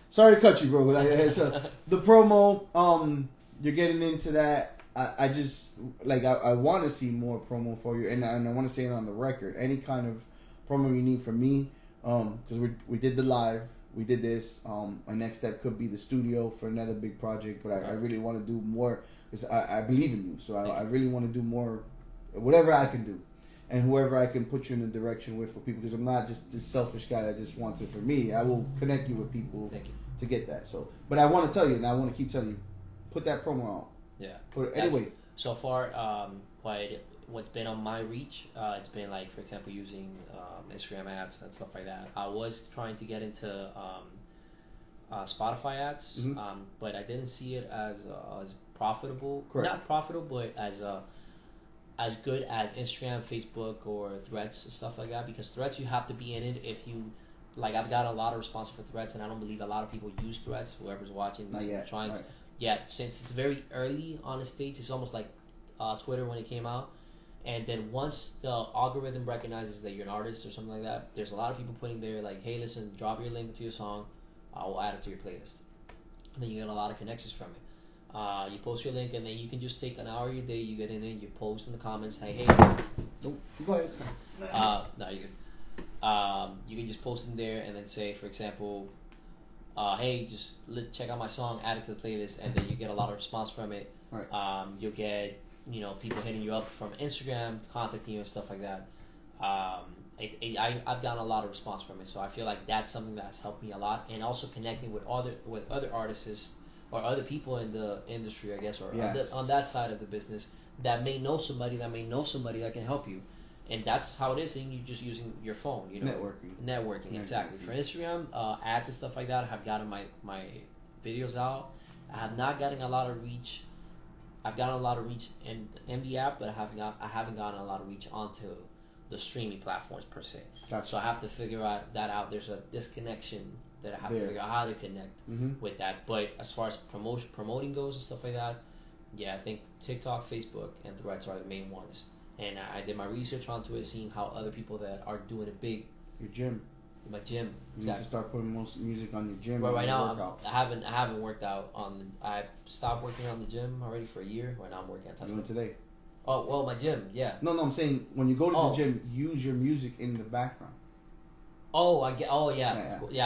Sorry to cut you, bro. The promo, you're getting into that. I just I want to see more promo for you, and I want to say it on the record. Any kind of promo you need from me, because we did the live. We did this. My next step could be the studio for another big project, but I really want to do more because I believe in you. So I really want to do more, whatever I can do, and whoever I can put you in the direction with for people. Because I'm not just this selfish guy that just wants it for me. I will connect you with people to get that. So, but I want to tell you, and I want to keep telling you, put that promo on. Yeah. Anyway, so far, what's been on my reach, it's been like, for example, using Instagram ads and stuff like that. I was trying to get into Spotify ads, but I didn't see it as profitable. Correct. Not profitable, but as good as Instagram, Facebook, or Threads and stuff like that. Because Threads, you have to be in it if you. I've got a lot of response for Threads, and I don't believe a lot of people use Threads. Whoever's watching, trying. Right. Yeah, since it's very early on the stage, it's almost like Twitter when it came out. And then once the algorithm recognizes that you're an artist or something like that, there's a lot of people putting there like, hey, listen, drop your link to your song. I will add it to your playlist. And then you get a lot of connections from it. You post your link, and then you can just take an hour of your day. You get in there, you post in the comments, hey, nope, go ahead. No, you can. You can just post in there and then say, for example, hey, just check out my song, add it to the playlist, and then you get a lot of response from it. Right. You'll get people hitting you up from Instagram, contacting you and stuff like that. I've gotten a lot of response from it, so I feel like that's something that's helped me a lot, and also connecting with other artists or other people in the industry, I guess, or on that side of the business that may know somebody that can help you. And that's how it is, and you're just using your phone, Networking, exactly. For Instagram, ads and stuff like that, I have gotten my videos out. I have not gotten a lot of reach. I've gotten a lot of reach in the app, but I haven't gotten a lot of reach onto the streaming platforms per se. Gotcha. So I have to figure that out. There's a disconnection that I have to figure out how to connect with that. But as far as promoting goes and stuff like that, I think TikTok, Facebook, and Threads are the main ones. And I did my research onto it, seeing how other people that are doing it big. Your gym. My gym. You need to start putting most music on your gym. But right now, I haven't worked out on. I stopped working on the gym already for a year. Right now, I'm working on testing. You went today. Oh well, my gym, yeah. No, I'm saying when you go to the gym, use your music in the background. Oh, I get. Oh yeah,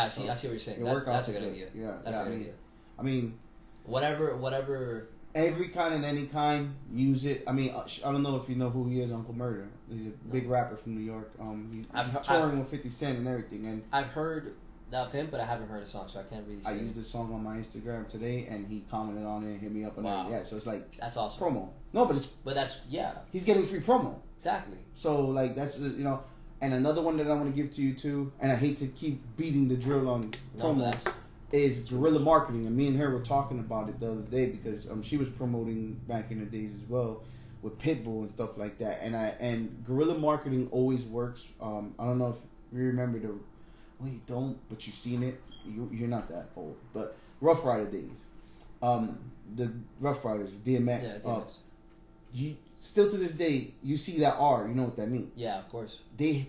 I see. I see what you're saying. That's a good idea. Yeah, that's a good idea. I mean, whatever. Every kind and any kind, use it. I mean, I don't know if you know who he is, Uncle Murder. He's a big rapper from New York. He's touring with 50 Cent and everything. And I've heard of him, but I haven't heard a song, so I can't really say I used the song on my Instagram today, and he commented on it and hit me up. And everything. Yeah, so it's like... That's awesome. Promo. No, but that's... Yeah. He's getting free promo. Exactly. So, like, that's, And another one that I want to give to you, too, and I hate to keep beating the drill on promo, is guerrilla marketing. And me and her were talking about it the other day because she was promoting back in the days as well with Pitbull and stuff like that. And guerrilla marketing always works. I don't know if you remember well, you don't, but you've seen it. You're not that old, but Rough Rider days. The Rough Riders, DMX. Yeah, DMX. You still to this day, you see that R. You know what that means? Yeah, of course. They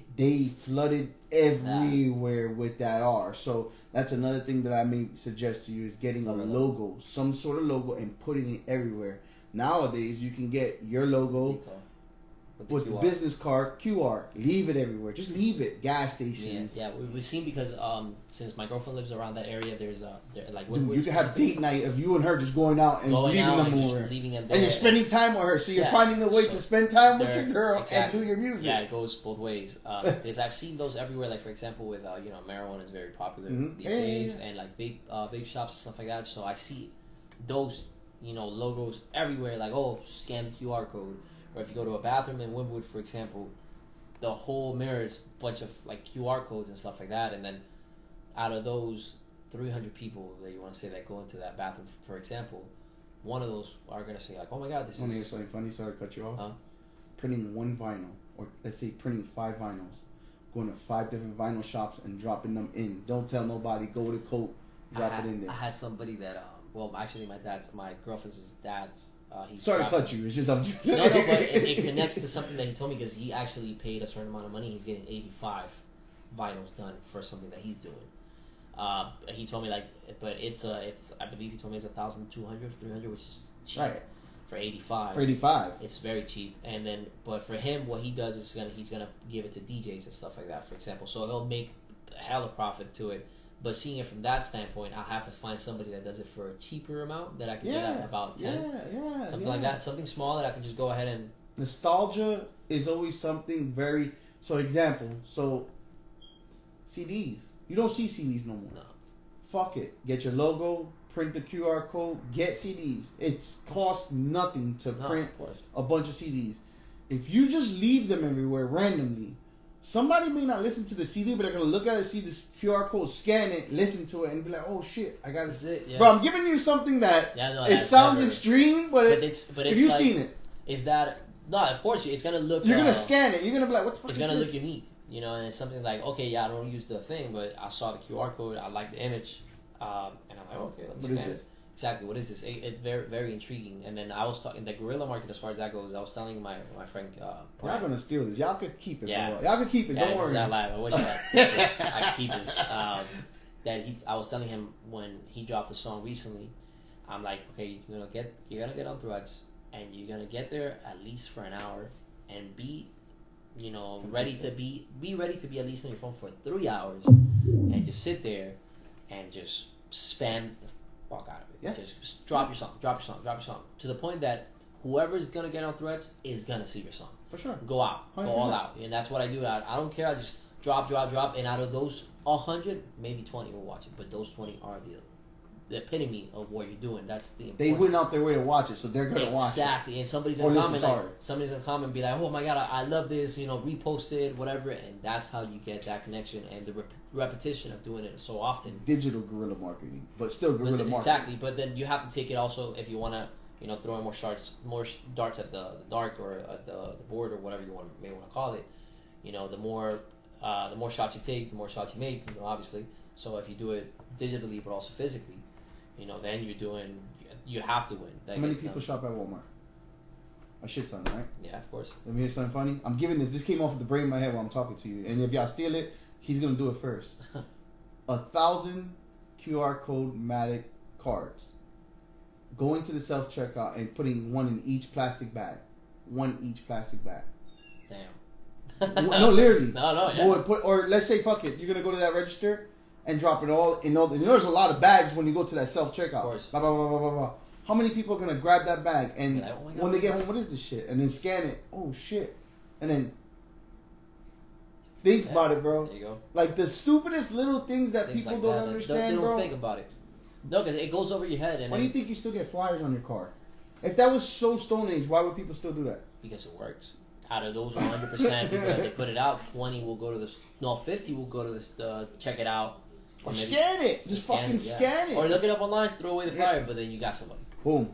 flooded everywhere with that R. So that's another thing that I may suggest to you is getting a logo, some sort of logo, and putting it everywhere. Nowadays, you can get your logo with the business card, QR. Leave it everywhere. Just leave it. Gas stations. Yeah. We've seen because since my girlfriend lives around that area, there's you can have date night of you and her just going out and leaving them over. And you're spending time with her, so you're finding a way to spend time with your girl and do your music. Yeah, it goes both ways. Because I've seen those everywhere. Like for example, with marijuana is very popular these days, and like vape shops and stuff like that. So I see those logos everywhere. Like scan the QR code. Or if you go to a bathroom in Wynwood, for example, the whole mirror is a bunch of like QR codes and stuff like that. And then out of those 300 people that you want to say that go into that bathroom, for example, one of those are gonna say like, "Oh my God, this is." is something funny. Sorry to cut you off. Printing one vinyl, or let's say printing 5 vinyls, going to 5 different vinyl shops and dropping them in. Don't tell nobody. Go to Coke, drop it in there. I had somebody that well, actually, my girlfriend's dad's. Sorry to cut you. It's just no, but it connects to something that he told me because he actually paid a certain amount of money. He's getting 85 vinyls done for something that he's doing. He told me but it's I believe he told me it's 1,200, 300, which is cheap for 85. For 85, it's very cheap. And then, but for him, what he does is he's gonna give it to DJs and stuff like that, for example. So he'll make a hella profit to it. But seeing it from that standpoint, I'll have to find somebody that does it for a cheaper amount that I can get at about 10. Something like that. Something small that I can just go ahead and... Nostalgia is always something very... So, example. So, CDs. You don't see CDs no more. No. Fuck it. Get your logo, print the QR code, get CDs. It costs nothing to print a bunch of CDs. If you just leave them everywhere randomly... Somebody may not listen to the CD, but they're gonna look at it, see the QR code, scan it, listen to it, and be like, "Oh shit, I got it." Yeah. Bro, I'm giving you something that it sounds extreme, but it's if you've seen it, is that no? Of course, it's gonna look. You're gonna scan it. You're gonna be like, "What the fuck?" It's gonna look unique, you know, and it's something like, okay, yeah, I don't use the thing, but I saw the QR code, I like the image, and I'm like, okay, let me scan it. Exactly, what is this? It's very, very intriguing. And then I was talking the guerrilla market as far as that goes. I was telling my friend. Y'all gonna steal this? Y'all could keep it. Yeah, bro. Y'all could keep it. Don't worry. I wish I could keep this. I was telling him when he dropped the song recently. I'm like, okay, you're gonna get on Threads, and you're gonna get there at least for an hour, and be, ready to be ready to be at least on your phone for 3 hours, and just sit there, and just spam the fuck out of it. Yeah. Just drop your song, to the point that whoever's gonna get on Threads is gonna see your song. For sure. Go out, 100%. Go all out, and that's what I do. I don't care. I just drop, and out of those 100, maybe 20 will watch it, but those 20 are the epitome of what you're doing. That's the importance. They went out their way to watch it, so they're gonna watch it. Exactly, and somebody's gonna comment, and be like, "Oh my God, I love this," repost it, whatever, and that's how you get that connection and the repetition of doing it so often. Digital guerrilla marketing, but still guerrilla marketing. Exactly, but then you have to take it also if you want to, throw in more darts at the dark or at the board or whatever you may want to call it. The more shots you take, the more shots you make. Obviously. So if you do it digitally but also physically, then you have to win. How many people shop at Walmart? A shit ton, right? Yeah, of course. Let me hear something funny. I'm giving this came off of the brain of my head while I'm talking to you. And if y'all steal it, he's going to do it first. 1,000 QR code Matic cards. Going to the self-checkout and putting one in each plastic bag. Damn. No, literally. No, yeah. Or let's say, fuck it. You're going to go to that register and drop it all in all. There's a lot of bags when you go to that self-checkout. Of course. Blah, blah, blah, blah, blah, blah. How many people are going to grab that bag and like, oh God, when they get home, what is this shit? And then scan it. Oh, shit. And then think about it, bro. There you go. Like the stupidest little things that people don't understand, they don't think about it. No, because it goes over your head. And why do you think you still get flyers on your car? If that was so Stone Age, why would people still do that? Because it works. Out of those 100% people that they put it out, 20 will go to this. No, 50 will go to this. Check it out. Or scan it. Just fucking scan it. Or look it up online, throw away the flyer, but then you got somebody. Boom.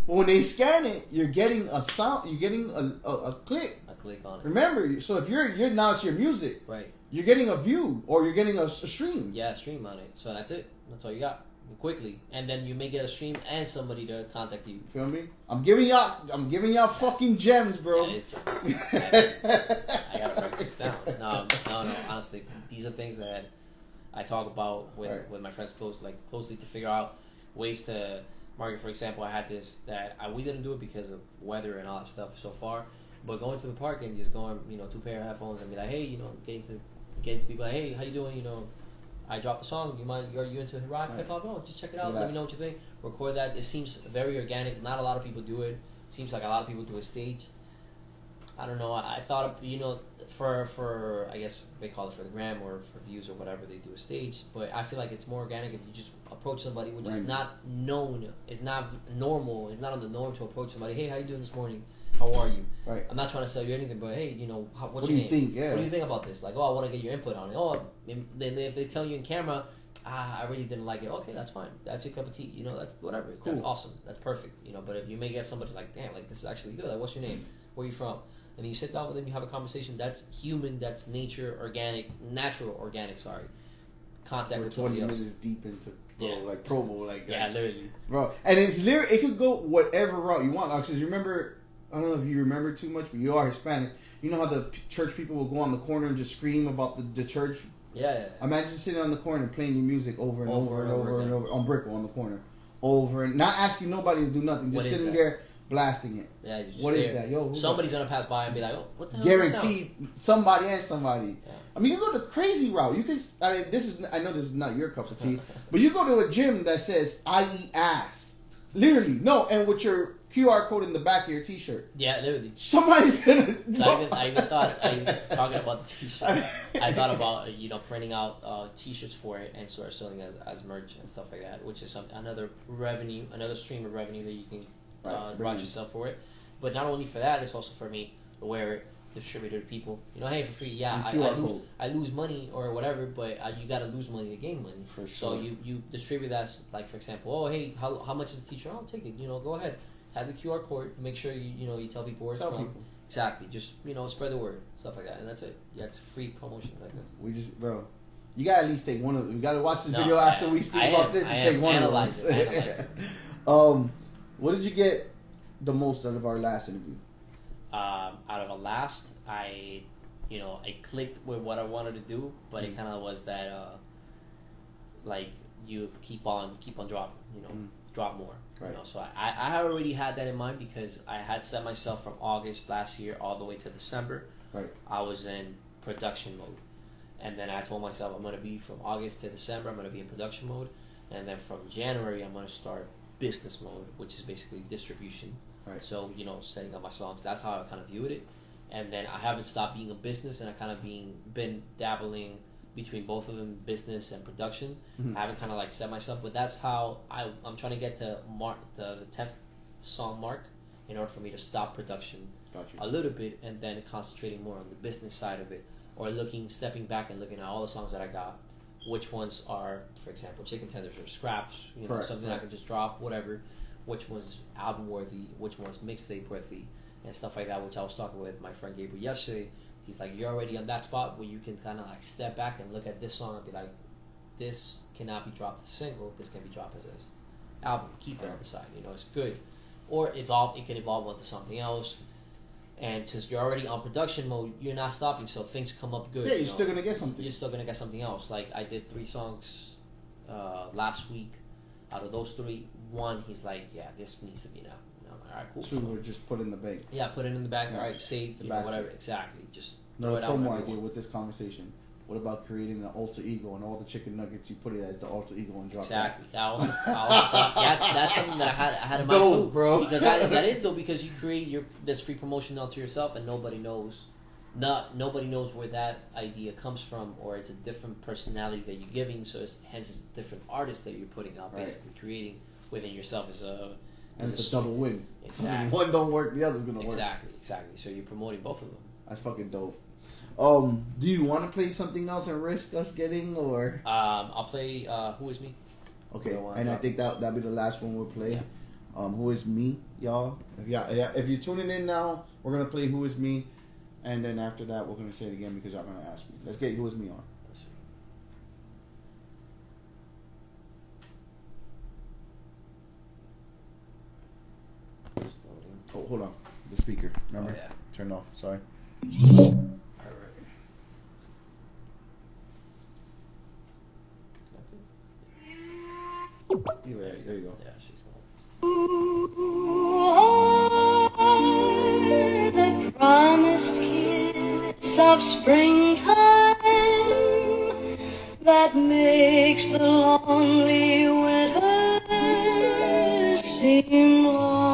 But when they scan it, you're getting a sound. You're getting a click. A click on it. Remember, so if you're now it's your music. Right. You're getting a view or you're getting a stream. Yeah, a stream on it. So that's it. That's all you got. Quickly, and then you may get a stream and somebody to contact you. Feel me? I'm giving y'all fucking gems, bro. That is true. I gotta write this down. No. Honestly, these are things that I talk about with my friends closely to figure out ways to market. For example, I had this that we didn't do it because of weather and all that stuff so far. But going to the park and just going, 2 pair of headphones and be like, hey, getting to people like, hey, how you doing? I dropped the song. Are you into rock, hip hop? Oh, just check it out. Let me know what you think. Record that. It seems very organic. Not a lot of people do it. Seems like a lot of people do it staged. I don't know. I thought for I guess they call it for the gram or for views or whatever, they do a stage. But I feel like it's more organic if you just approach somebody, which is not known. It's not normal. It's not on the norm to approach somebody. Hey, how you doing this morning? how are you? Right. I'm not trying to sell you anything, but hey, you know, what's what your do you name? think? Yeah. What do you think about this? Like, oh, I want to get your input on it. Oh, then if they tell you in camera, I really didn't like it. Okay, that's fine. That's your cup of tea. You know, that's whatever. Cool. That's awesome. That's perfect. You know, but if you may get somebody like, damn, like this is actually good. Like, what's your name? Where are you from? And then you sit down with them, you have a conversation. That's human. That's nature, natural, organic. Sorry, contact We're with 20 somebody else. minutes deep into Yeah. like promo, like Yeah, literally. bro. And it's literally, it could go whatever route you want. Like, cause you remember, I don't know if you remember too much, but you are Hispanic. You know how the church people will go on the corner and just scream about the church. Yeah. Imagine sitting on the corner playing your music over and over on Brickell on the corner, over and not asking nobody to do nothing, just sitting there blasting it. Yeah, you just What stare. is that, yo? Somebody's gonna pass by and be like, "Oh, what the hell?" Guaranteed, somebody and somebody. Yeah. I mean, you go the crazy route. You can. I know this is not your cup of tea, but you go to a gym that says "I eat ass," literally. No, and with your QR code in the back of your T-shirt. Yeah, literally. Somebody's gonna. I even thought, talking about the T-shirt, I thought about printing out T-shirts for it and start selling as merch and stuff like that, which is another stream of revenue that you can route yourself for it. But not only for that, it's also for me to wear it, distribute it to people. Hey, for free. Yeah, I lose money or whatever, but you got to lose money to gain money. For sure. So you distribute that, like, for example, oh, hey, how much is the T-shirt? I'll take it. Go ahead. Has a QR code. Make sure you tell people where it's from. People. Exactly. Just spread the word, stuff like that, and that's it. Yeah, it's free promotion like that. We just, bro. You gotta at least take one of them. You gotta watch this video after we speak about this and take one of those. Analyze it. What did you get the most out of our last interview? Out of a last, I clicked with what I wanted to do, but it kind of was that like you keep on dropping, drop more. Right. So I had already had that in mind because I had set myself from August last year all the way to December. Right. I was in production mode, and then I told myself I'm gonna be from August to December. I'm gonna be in production mode, and then from January I'm gonna start business mode, which is basically distribution. Right. So setting up my songs. That's how I kind of viewed it, and then I haven't stopped being a business, and I kind of been dabbling between both of them, business and production. I haven't kind of like set myself, but that's how I'm trying to get to the 10th song mark in order for me to stop production a little bit and then concentrating more on the business side of it, or stepping back and looking at all the songs that I got, which ones are, for example, chicken tenders or scraps, something I can just drop, whatever, which one's album worthy, which one's mixtape worthy, and stuff like that, which I was talking with my friend Gabriel yesterday. He's like, you're already on that spot where you can kind of like step back and look at this song and be like, this cannot be dropped as a single, this can be dropped as an album, keep it on the side, it's good. Or it can evolve into something else. And since you're already on production mode, you're not stopping, so things come up good. Yeah, you're still going to get something. You're still going to get something else. Like, I did 3 songs last week. Out of those 3, 1, he's like, yeah, this needs to be now. All right, cool. 2 were just put in the bank. Yeah, put it in the bag. Yeah. All right, save, whatever. Exactly. Just no throw it promo out. idea with this conversation. What about creating an alter ego and all the chicken nuggets you put it as the alter ego and drop exactly. that? I also thought that's something that I had in mind too, bro. Because that is though, because you create this free promotion onto yourself and nobody knows where that idea comes from, or it's a different personality that you're giving. So it's a different artist that you're putting out, basically creating within yourself as a. And it's a double win. Exactly. If one don't work, the other's gonna work. Exactly. So you're promoting both of them. That's fucking dope. Do you want to play something else and risk us getting, or? I'll play Who Is Me. Okay, and I think that'll be the last one we'll play. Yeah. Who Is Me, y'all? If you're tuning in now, we're gonna play Who Is Me, and then after that we're gonna say it again because y'all gonna ask me. Let's get Who Is Me on. Oh, hold on. The speaker. Remember? Oh, yeah. Turn off. Sorry. Alright. There you go. Yeah, she's The promised kiss of springtime that makes the lonely winter seem long.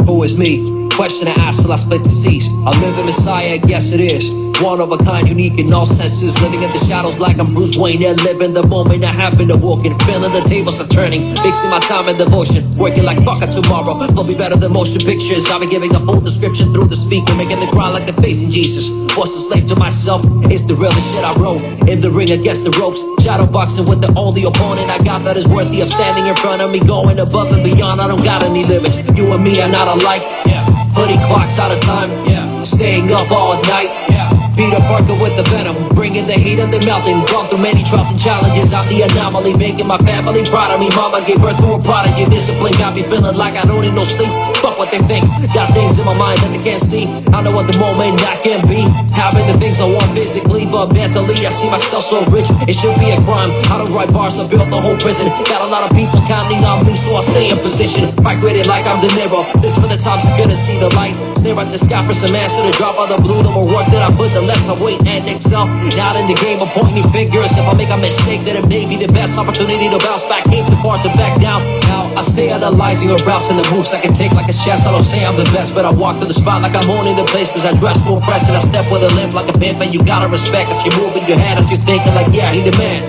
Who is me? Question I ask till I split the seas. I live the Messiah, I guess it is. One of a kind, unique in all senses. Living in the shadows like I'm Bruce Wayne. And living the moment I happen to walk in. Feeling the tables are turning. Mixing my time and devotion. Working like fuck it tomorrow. They'll be better than motion pictures. I'll be giving a full description through the speaker. Making me cry like the face in Jesus. Was a slave to myself. It's the realest shit I wrote. In the ring against the ropes. Shadow boxing with the only opponent I got that is worthy of standing in front of me. Going above and beyond. I don't got any limits. You and me are not alike. Yeah. Putting clocks out of time. Yeah. Staying up all night. Yeah. Peter Parker with the venom, bringing the heat and the melting. Gone through many trials and challenges. I'm the anomaly, making my family proud of me. Mama gave birth to a prodigy. Discipline got me feeling like I don't need no sleep. Fuck what they think. Got things in my mind that they can't see. I know what the moment I can be. Having the things I want physically, but mentally I see myself so rich. It should be a crime. I don't write bars to build the whole prison. Got a lot of people counting on me, so I stay in position. Migrated like I'm De Niro. This for the times I couldn't see the light. Stare at the sky for some answer to drop on the blue. The more work that I put, the less I wait and excel. Not in the game of pointing fingers. If I make a mistake, then it may be the best opportunity to bounce back. Ain't the part to back down. Now I stay analyzing the routes and the moves I can take like a chess. I don't say I'm the best, but I walk through the spot like I'm owning the place. Cause I dress full press and I step with a limp like a pimp. And you gotta respect as you're moving your hand as you're thinking like, yeah, he the man.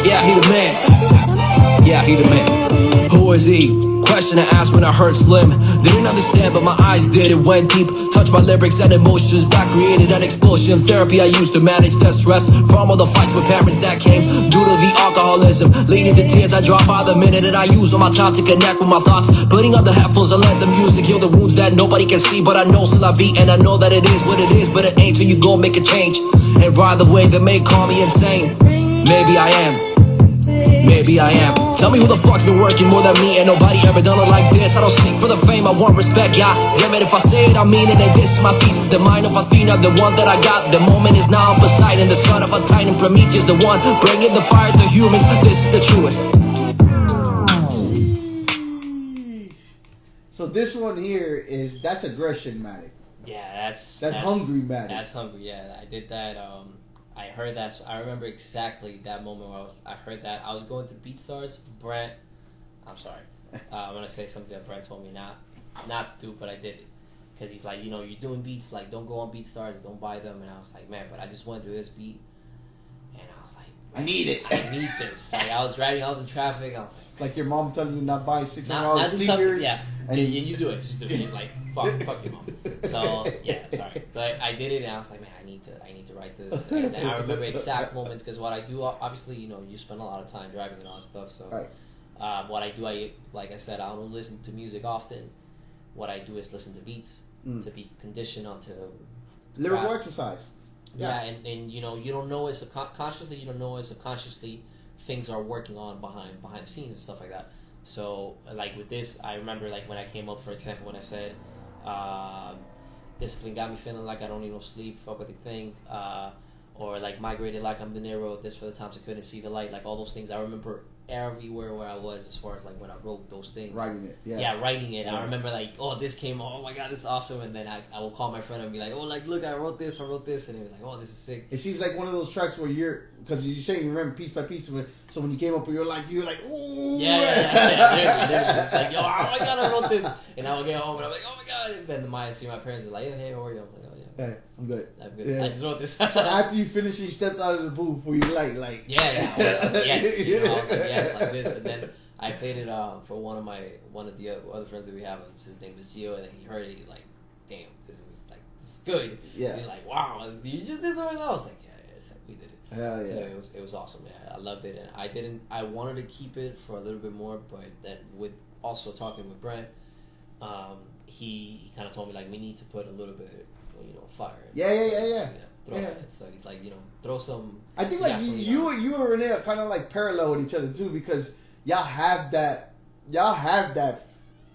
Yeah, he the man. Yeah, he the man. Who is he? Question I asked when I heard Slim. Didn't understand, but my eyes did. It went deep. Touched my lyrics and emotions that created an explosion. Therapy I used to manage that stress from all the fights with parents that came due to the alcoholism, leading to tears I drop by the minute. And I use all my time to connect with my thoughts. Putting up the headphones and let the music heal the wounds that nobody can see. But I know still I beat, and I know that it is what it is. But it ain't till you go make a change. And ride the way that may call me insane. Maybe I am. Maybe I am. Tell me who the fuck's been working more than me. Ain't nobody ever done it like this. I don't seek for the fame, I want respect. God damn it, if I say it, I mean it. And this is my thesis, the mind of Athena, the one that I got. The moment is now, I'm Poseidon, the son of a titan. Prometheus, the one bringing the fire to humans. This is the truest. So this one here that's aggression, Matic. Yeah, that's hungry, Matic. That's hungry. Yeah, I did that. I heard that. I remember exactly that moment where I heard that. I was going through BeatStars. Brent, I'm sorry. I'm gonna say something that Brent told me not to do, but I did it because he's like, you're doing beats, like don't go on BeatStars, don't buy them. And I was like, man, but I just went through this beat, and I was like, I need it. I need this. Like I was driving, I was in traffic. I was like your mom telling you not buy $600 sneakers. Yeah, and you do it. Just do it. He's like, fuck your mom. So yeah, sorry, but I did it, and I was like, man, I need to write this. And I remember exact moments because what I do, obviously, you spend a lot of time driving and all that stuff. So right. What I do, like I said, I don't listen to music often. What I do is listen to beats to be conditioned onto lyrical exercise. Yeah, and you don't know it consciously. You don't know it subconsciously. Things are working on behind the scenes and stuff like that. So like with this, I remember like when I came up, for example, when I said, discipline got me feeling like I don't need no sleep, fuck what they think, or like migrated like I'm De Niro, this for the times I couldn't see the light, like all those things. I remember everywhere where I was as far as like when I wrote those things. Writing it, writing it. Yeah. I remember like, this came, oh my god, this is awesome, and then I will call my friend and be like, like look, I wrote this, and he was like, oh, this is sick. It seems like one of those tracks where because you say you remember piece by piece of it, so when you came up with you're like, ooh. Yeah. It's like, yo, oh my god, I wrote this, and I will get home and I'm like, oh my god, and then I see my parents are like, hey, how are you? I'm like, oh yeah. Hey, I'm good. Yeah. I just wrote this. So after you finished, you stepped out of the booth. Were you like? Yeah. I was like, yes. I was like, yes, like this. And then I played it for one of the other friends that we have. His name is Gio, and then he heard it. He's like, damn, this is good. Yeah. And he's like, wow, you just did the right. I was like, yeah, we did it. Hell yeah. So it was awesome. Yeah, I loved it, and I wanted to keep it for a little bit more, but then with also talking with Brent, he kind of told me like we need to put a little bit. Fire. Yeah. Throw that. So he's like, throw some. I think like you and Renee are kind of like parallel with each other too, because y'all have that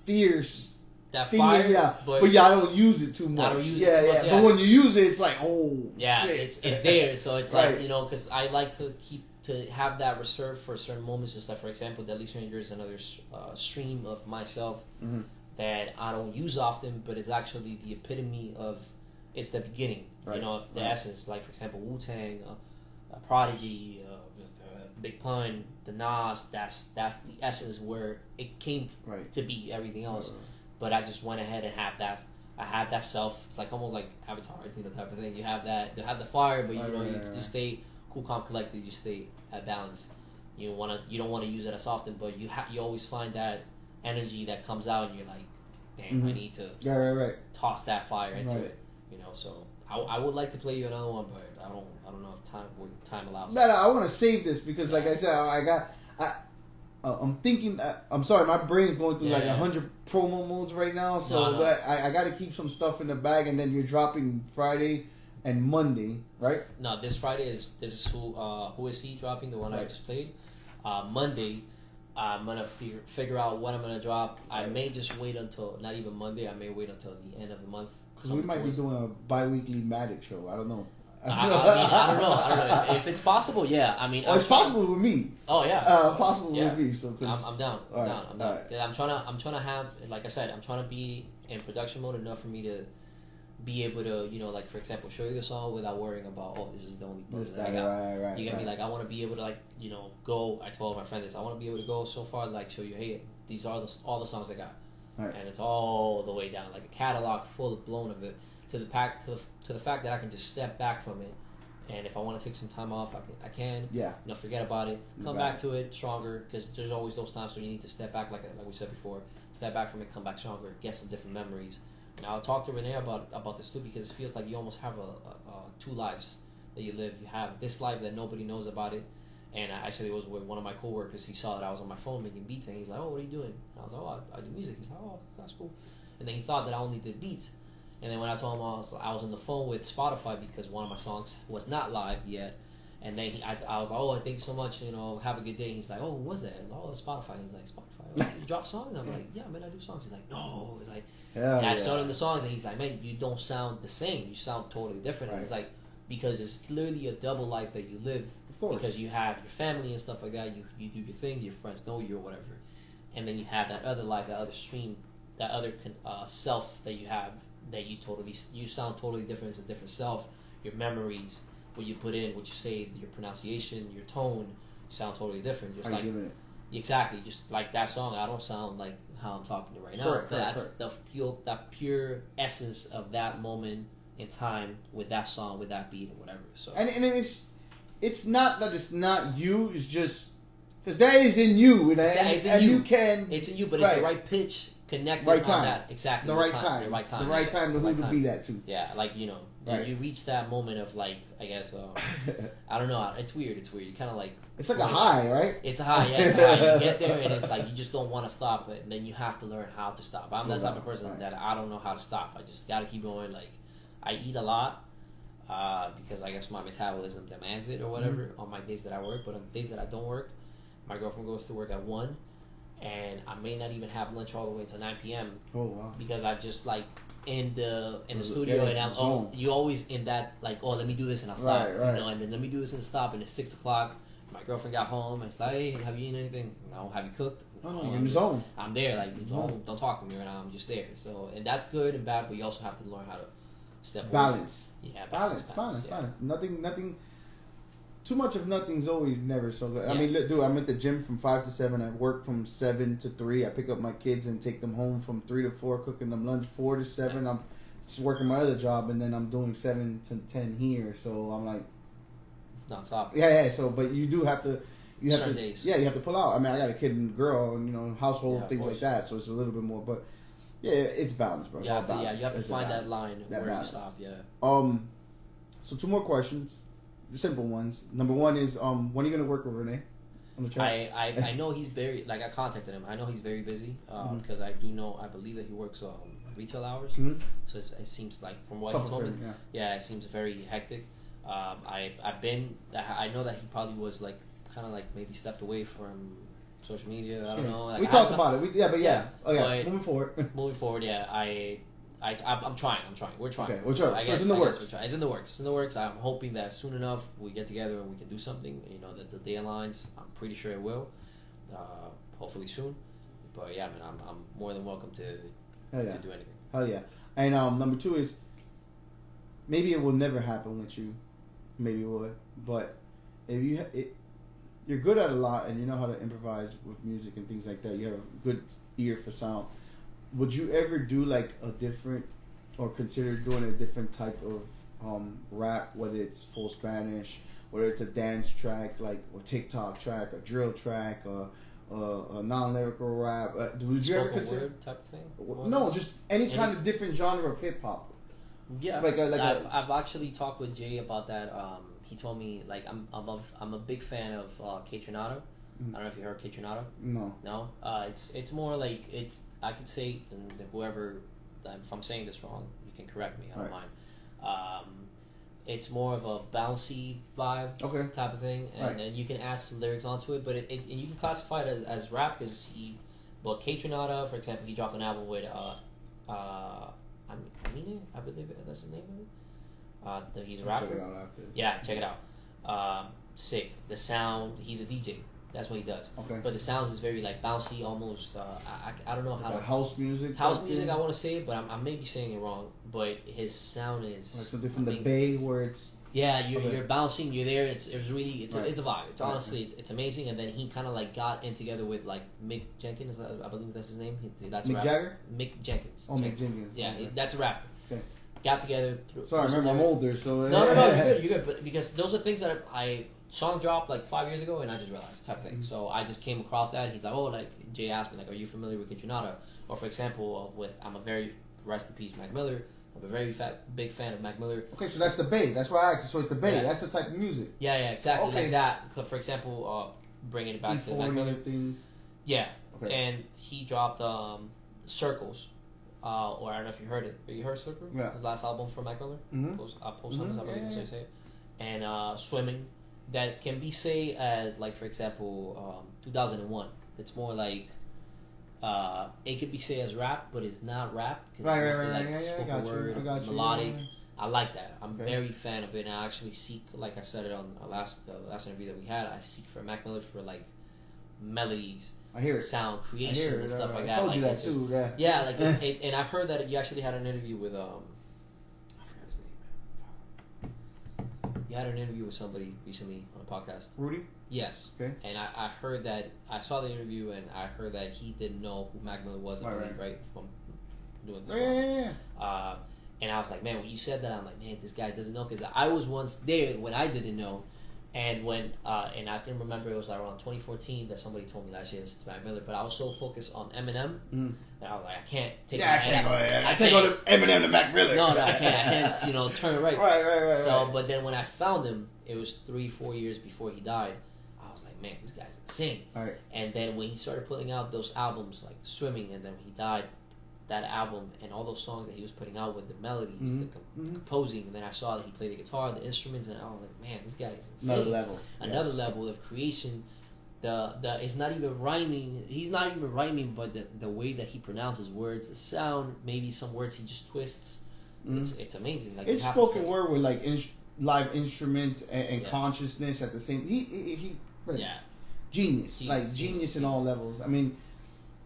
fierce that thing, fire, but y'all don't use it too much. I don't use it too much, But when you use it, it's like shit. It's there. So it's right. Like because I like to have that reserved for certain moments. Just like for example, Deadly Stranger is another stream of myself that I don't use often, but it's actually the epitome of. It's the beginning, of the essence. Like for example, Wu-Tang, Prodigy, Big Pun, the Nas. That's the essence where it came to be. Everything else but I just went ahead and I have that self. It's like almost like Avatar, type of thing. You have the fire, but you stay cool, calm, collected. You stay at balance. You don't want to use it as often, but you always find that energy that comes out, and you're like, damn, I need to toss that fire into it. So I would like to play you another one, but I don't know if time allows. No, I want to save this because, like I said, I'm thinking. I'm sorry, my brain's going through 100 promo modes right now, so I got to keep some stuff in the bag, and then you're dropping Friday and Monday, right? No, this Friday this is who is he dropping, the one I just played. Monday, I'm gonna figure out what I'm gonna drop. I may just wait until not even Monday. I may wait until the end of the month. Because we might be doing a bi-weekly Matic show. I don't know. I don't know. If it's possible, yeah. I mean, it's possible with me. Oh yeah, possible with me. So I'm down. I'm down. Yeah, I'm trying to have, like I said, I'm trying to be in production mode enough for me to be able to, like for example, show you the song without worrying about, this is the only person that I got. Right, you get me? Like I want to be able to go. I told my friend this. I want to be able to go so far, like show you, hey, these are all the songs I got, and it's all the way down, like a catalog full of blown of it. To the fact that I can just step back from it, and if I want to take some time off, I can. Yeah. Forget about it. Come back to it stronger, because there's always those times when you need to step back, like we said before. Step back from it, come back stronger, get some different memories. And I'll talk to Renee about this too, because it feels like you almost have two lives that you live. You have this life that nobody knows about it. And it was with one of my coworkers. He saw that I was on my phone making beats, and he's like, "Oh, what are you doing?" And I was like, "Oh, I do music." He's like, "Oh, that's cool." And then he thought that I only did beats. And then when I told him I was on the phone with Spotify because one of my songs was not live yet, and then I was like, "Oh, thank you so much, have a good day." And he's like, "Oh, what was that?" And, "Oh, it's Spotify." And he's like, "Spotify? Oh, you drop songs?" And I'm like, "Yeah, man, I do songs." He's like, "No." It's like, and I showed him the songs, and he's like, "Man, you don't sound the same. You sound totally different." And it's like, because it's clearly a double life that you live, because you have your family and stuff like that. You do your things. Your friends know you or whatever, and then you have that other life, that other stream, that other self that you have. That you sound totally different. It's a different self. Your memories, what you put in, what you say, your pronunciation, your tone, sound totally different. Just like exactly, just like that song. I don't sound like how I'm talking to right now. Correct, that's the pure essence of that moment in time with that song, with that beat, and whatever. So and it's not that it's not you. It's just because that is in you, it's in you. It's in you, but it's the right pitch. Connected right time. On that exactly the right time to who to be that to. Yeah, like you reach that moment of like, I guess I don't know, it's weird. You kind of like, it's like a high, right? It's a high, yeah. It's a high. You get there and it's like you just don't want to stop it, and then you have to learn how to stop. I'm that type of person that I don't know how to stop. I just got to keep going. Like I eat a lot because I guess my metabolism demands it or whatever on my days that I work, but on the days that I don't work, my girlfriend goes to work at 1. And I may not even have lunch all the way until 9 p.m. Oh wow! Because I'm just like in the studio, and you always in that like, let me do this and I'll stop, right. And then let me do this and stop, and it's 6 o'clock. My girlfriend got home and it's like, "Hey, have you eaten anything? No, have you cooked?" No, you're in the zone. I'm there, like don't talk to me right now. I'm just there. So, and that's good and bad, but you also have to learn how to step balance. Away. Yeah, balance. Nothing. Too much of nothing's always never so good. Yeah. I mean, dude, I'm at the gym from 5 to 7. I work from 7 to 3. I pick up my kids and take them home from 3 to 4, cooking them lunch. 4 to 7, yeah. I'm just working my other job, and then I'm doing 7 to 10 here. So I'm like nonstop. Yeah. So, but you do have to. You have certain to, days. Yeah, you have to pull out. I mean, I got a kid and girl, and household things like that. So it's a little bit more, but yeah, it's balanced, bro. You have to find that line where balance. You stop. Yeah. So 2 more questions. Simple ones. Number 1 is when are you gonna work with Renee on the track? I know he's very I contacted him. I know he's very busy because I believe that he works retail hours. Mm-hmm. So it seems like from what he told me, it seems very hectic. I know that he probably was like kind of like maybe stepped away from social media. I don't know. Like, we talked about it. But moving forward. I'm trying. We're trying. Okay, so it's in the works. It's in the works. I'm hoping that soon enough we get together and we can do something. That the day aligns. I'm pretty sure it will. Hopefully soon. But yeah, man, I'm more than welcome to do anything. Hell yeah. And number 2 is maybe it will never happen with you. Maybe it would. But if you're good at a lot and you know how to improvise with music and things like that. You have a good ear for sound. would you ever do like a different, or consider doing a different type of rap, whether it's full Spanish, whether it's a dance track, like a TikTok track, a drill track, or a non-lyrical rap? Would you ever consider word type of thing? No, just any kind of different genre of hip hop. Yeah, I've actually talked with Jay about that. He told me like I'm a big fan of K Tronado. I don't know if you heard K Tronado. No. It's more like I could say, and whoever, if I'm saying this wrong, you can correct me. I don't mind. It's more of a bouncy vibe type of thing, and then you can add some lyrics onto it. But and you can classify it as rap because K Tronado, for example, he dropped an album with Amine, I believe that's the name of it. He's a rapper. Check it out after. Yeah, check it out. Sick. The sound. He's a DJ. That's what he does. Okay. But the sounds is very like bouncy, almost. I don't know how like to house music. House music. I want to say it, but I may be saying it wrong. But his sound is like something from the Bay where it's. Yeah, you're bouncing. You're there. It's really it's a vibe. It's honestly it's amazing. And then he kind of like got in together with like Mick Jenkins. I believe that's his name. That's Mick Jagger. Mick Jenkins. Oh, Mick Jenkins. Yeah, that's a rapper. Okay. Got together. Sorry, remember I'm older, so no, you're good. But because those are things that I song dropped like 5 years ago, and I just realized type of thing. So I just came across that. He's like, oh, like Jay asked me, like, are you familiar with Kitchenada? Or for example, I'm a very rest in peace Mac Miller. I'm a very big fan of Mac Miller. Okay, so that's the Bay. That's why I asked you. So it's the Bay. Yeah. That's the type of music. Yeah, exactly like that. For example, bringing it back to Mac Miller. Things. Yeah, and he dropped Circles. Or I don't know if you heard it. You heard Circle? Yeah. The last album from Mac Miller? Post Numbers, I believe you say it. And Swimming. That can be say as like, for example, 2001. It's more like it could be say as rap, but it's not rap because it's mostly like spoken word, melodic. I like that. I'm very fan of it, and I actually seek, like I said it on the last interview that we had. I seek for Mac Miller for like melodies. I hear it. Sound creation and stuff like that. I told you like, that too. Yeah. Yeah, like and I heard that you actually had an interview with I forgot his name. You had an interview with somebody recently on a podcast. Rudy? Yes. Okay. And I heard that, I saw the interview and I heard that he didn't know who Mac Miller was, I believe, right? From doing this. Yeah. And I was like, man, when you said that, I'm like, man, this guy doesn't know. Because I was once there when I didn't know. And when, and I can remember it was like around 2014 that somebody told me that I should listen to Mac Miller. But I was so focused on Eminem that I was like, I can't take my head out. I can't go to Eminem to Mac Miller. No, I can't, turn it right. Right. So, but then when I found him, it was 3-4 years before he died. I was like, man, this guy's insane. Right. And then when he started putting out those albums like Swimming, and then when he died, that album and all those songs that he was putting out with the melodies, the composing, and then I saw that he played the guitar, the instruments, and I was like, man, this guy is insane. Another level of creation. The it's not even rhyming. He's not even rhyming, but the way that he pronounces words, the sound, maybe some words he just twists. It's amazing. Like, it's spoken word with like live instruments and consciousness at the same. He genius, genius in all levels. I mean,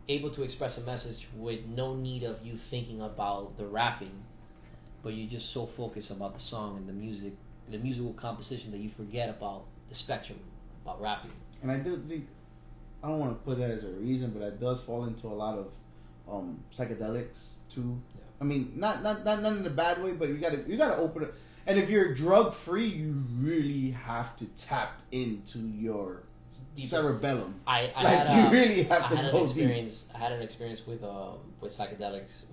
able to express a message with no need of you thinking about the rapping, but you're just so focused about the song and the music, the musical composition, that you forget about the spectrum, about rapping. And I do think, I don't want to put that as a reason, but it does fall into a lot of psychedelics too. Yeah. I mean, not in a bad way, but you gotta open it. And if you're drug free, you really have to tap into your cerebellum. I had an experience with psychedelics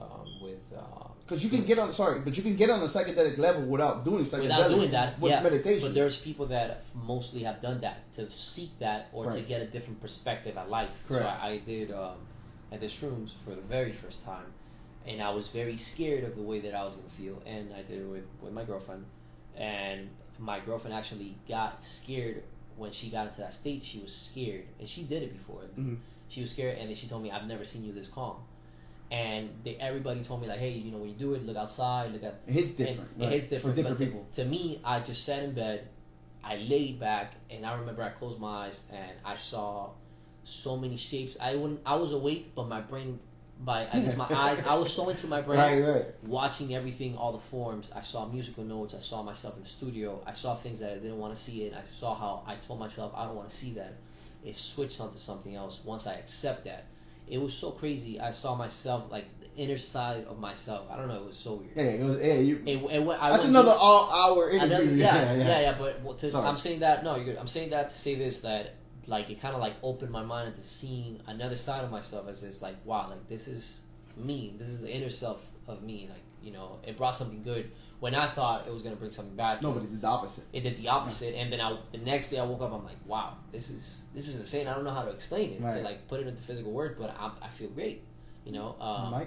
because you can get on the psychedelic level without doing psychedelics. With meditation. But there's people that mostly have done that to seek that or to get a different perspective at life. Correct. So I did at the shrooms for the very first time, and I was very scared of the way that I was going to feel, and I did it with my girlfriend, and my girlfriend actually got scared. When she got into that state, she was scared, and she did it before. She was scared, and then she told me, "I've never seen you this calm." And everybody told me, like, "Hey, when you do it, look outside, look at." It hits different. It hits different for different people. To me, I just sat in bed, I laid back, and I remember I closed my eyes, and I saw so many shapes. I was awake, but my brain, my eyes, I was so into my brain, watching everything, all the forms. I saw musical notes. I saw myself in the studio. I saw things that I didn't want to see, and I saw how I told myself I don't want to see that. It switched onto something else once I accept that. It was so crazy. I saw myself, like, inner side of myself. I don't know. It was so weird. That's another all-hour interview. Yeah. But I'm saying that. No, you're good. I'm saying that to say this, that like it kind of like opened my mind into seeing another side of myself as this, like, wow, like this is me. This is the inner self of me. Like, you know, it brought something good when I thought it was gonna bring something bad. No, but it did the opposite. It did the opposite, and then the next day I woke up. I'm like, wow, this is insane. I don't know how to explain it, to like put it into physical words, but I feel great. You know,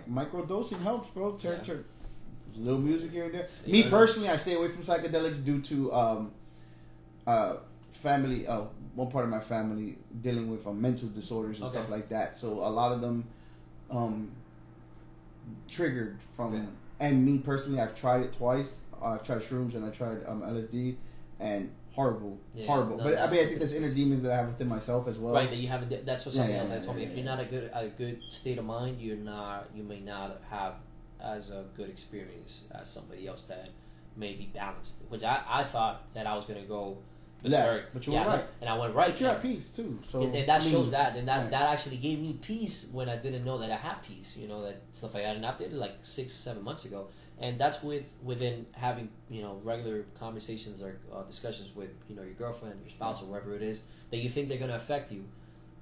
micro dosing helps, bro. Church, little music here and there. Me personally, I stay away from psychedelics due to family. One part of my family dealing with mental disorders and stuff like that. So a lot of them triggered from. And me personally, I've tried it twice. I've tried shrooms and I tried LSD, and horrible. But I think there's inner demons that I have within myself as well. Right, that you haven't. That's what somebody else had told me. If you're not a good state of mind, you may not have as a good experience as somebody else that may be balanced. Which I thought that I was gonna go left, but you were right, and I went right. But you're at peace too, so and that shows that, and that actually gave me peace when I didn't know that I had peace. You know, that stuff like that, and I did it like 6-7 months ago, and that's within having, you know, regular conversations or discussions with, you know, your girlfriend, your spouse, or whoever it is that you think they're gonna affect you,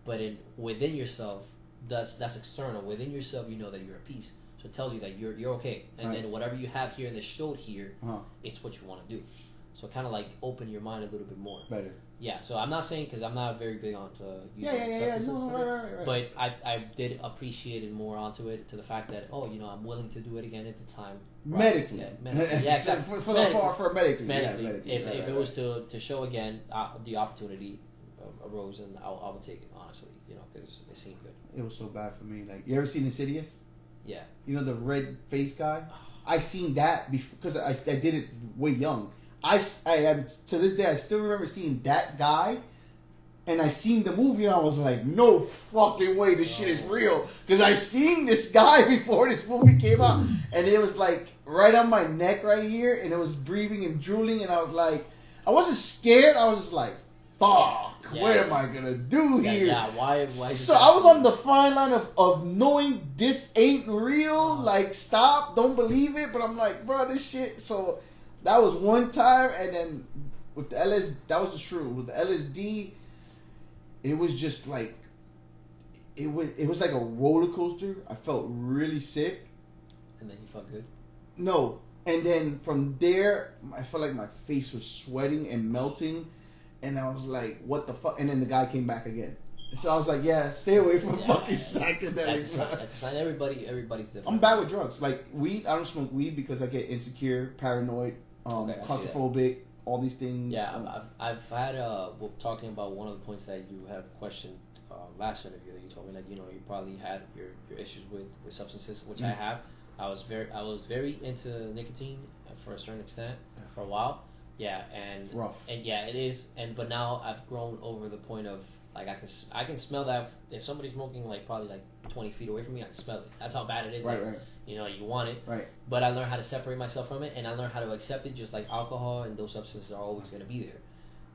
but within yourself, that's external. Within yourself, you know that you're at peace. So it tells you that you're okay, and then whatever you have here and that's showed here, it's what you want to do. So kind of like open your mind a little bit more. Better. Yeah. So I'm not saying, because I'm not very big on right. But I did appreciate it more onto it, to the fact that, oh, you know, I'm willing to do it again at the time. Medically. Yeah, exactly. for medically. Medically. If it was to show again, the opportunity arose, and I would take it, honestly. You know, because it seemed good. It was so bad for me. Like, you ever seen Insidious? Yeah. You know the red face guy? I seen that because I did it way young. I am, to this day, I still remember seeing that guy, and I seen the movie, and I was like, no fucking way this shit is real, because I seen this guy before this movie came out, and it was like right on my neck right here, and it was breathing and drooling, and I was like, I wasn't scared, I was just like, fuck, what am I gonna do here? Yeah, why so I was on the fine line of knowing this ain't real, like, stop, don't believe it, but I'm like, bro, this shit. So that was one time, and then with the LSD, that was the shroom. With the LSD, it was just like, it was like a roller coaster. I felt really sick. And then you felt good? No. And then from there, I felt like my face was sweating and melting. And I was like, what the fuck? And then the guy came back again. So I was like, yeah, stay away from fucking psychedelics. That's a sign. Everybody's different. I'm bad with drugs. Like weed, I don't smoke weed because I get insecure, paranoid, claustrophobic, all these things. Yeah, I've had talking about one of the points that you have questioned last interview, that you told me that, you know, you probably had your issues with substances, which I have. I was very into nicotine for a certain extent for a while. Yeah, and it's rough. And yeah, it is. And now I've grown over the point of, like, I can smell that if somebody's smoking like probably like 20 feet away from me, I can smell it. That's how bad it is. Right, like, right. You know, you want it. Right. But I learned how to separate myself from it, and I learned how to accept it. Just like alcohol and those substances are always going to be there.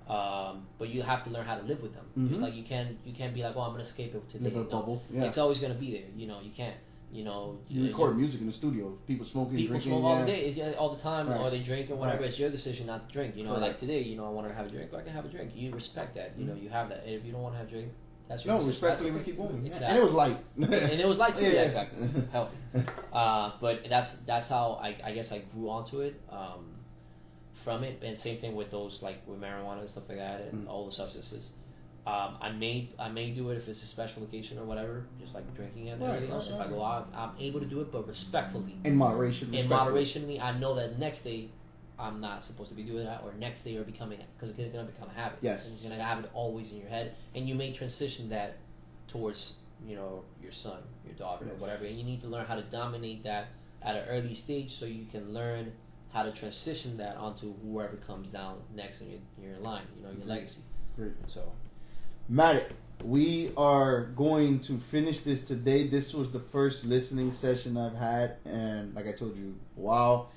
But you have to learn how to live with them. Mm-hmm. Just like you can't be like, oh, I'm going to escape it today. Live in a bubble. Yeah. It's always going to be there. You know, you can't. You know, you record music in the studio. People smoking, people drinking, smoke all the day, all the time, or they drink or whatever. Right. It's your decision not to drink. You know, like today, you know, I wanted to have a drink. I can have a drink. You respect that. You know, you have that. And if you don't want to have a drink, that's your decision. Respectfully, we keep moving. Exactly. And it was light. And it was light too. Yeah, exactly. Healthy. But that's how I guess I grew onto it from it. And same thing with those, like with marijuana and stuff like that, and all the substances. I may do it if it's a special occasion or whatever, just like drinking and everything else. If I go out, I'm able to do it, but respectfully. In moderation. In moderation, I know that next day I'm not supposed to be doing that, or next day you're becoming, because it's going to become a habit. Yes. And you're going to have it always in your head, and you may transition that towards, you know, your son, your daughter, or whatever, and you need to learn how to dominate that at an early stage so you can learn how to transition that onto whoever comes down next in your line, you know, your legacy. Great. So, Matic, we are going to finish this today. This was the first listening session I've had, and like I told you, wow,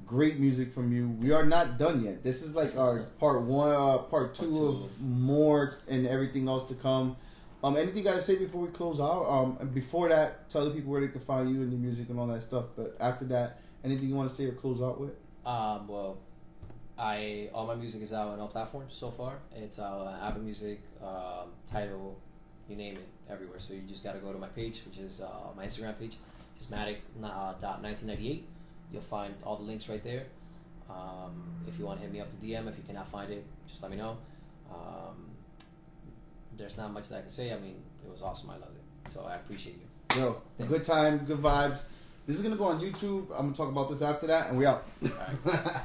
great music from you. We are not done yet. This is like our part 1, part 2 of more and everything else to come. Anything you gotta say before we close out? And before that, tell the people where they can find you and your music and all that stuff. But after that, anything you want to say or close out with? Well, all my music is out on all platforms so far. It's Apple Music, Tidal, you name it, everywhere. So you just gotta go to my page, which is my Instagram page, which is Matic.1998. You'll find all the links right there. If you want to hit me up to DM, if you cannot find it, just let me know. There's not much that I can say. I mean, it was awesome. I loved it. So I appreciate you. Yo, good time, good vibes. This is going to go on YouTube. I'm going to talk about this after that, and we out. All right.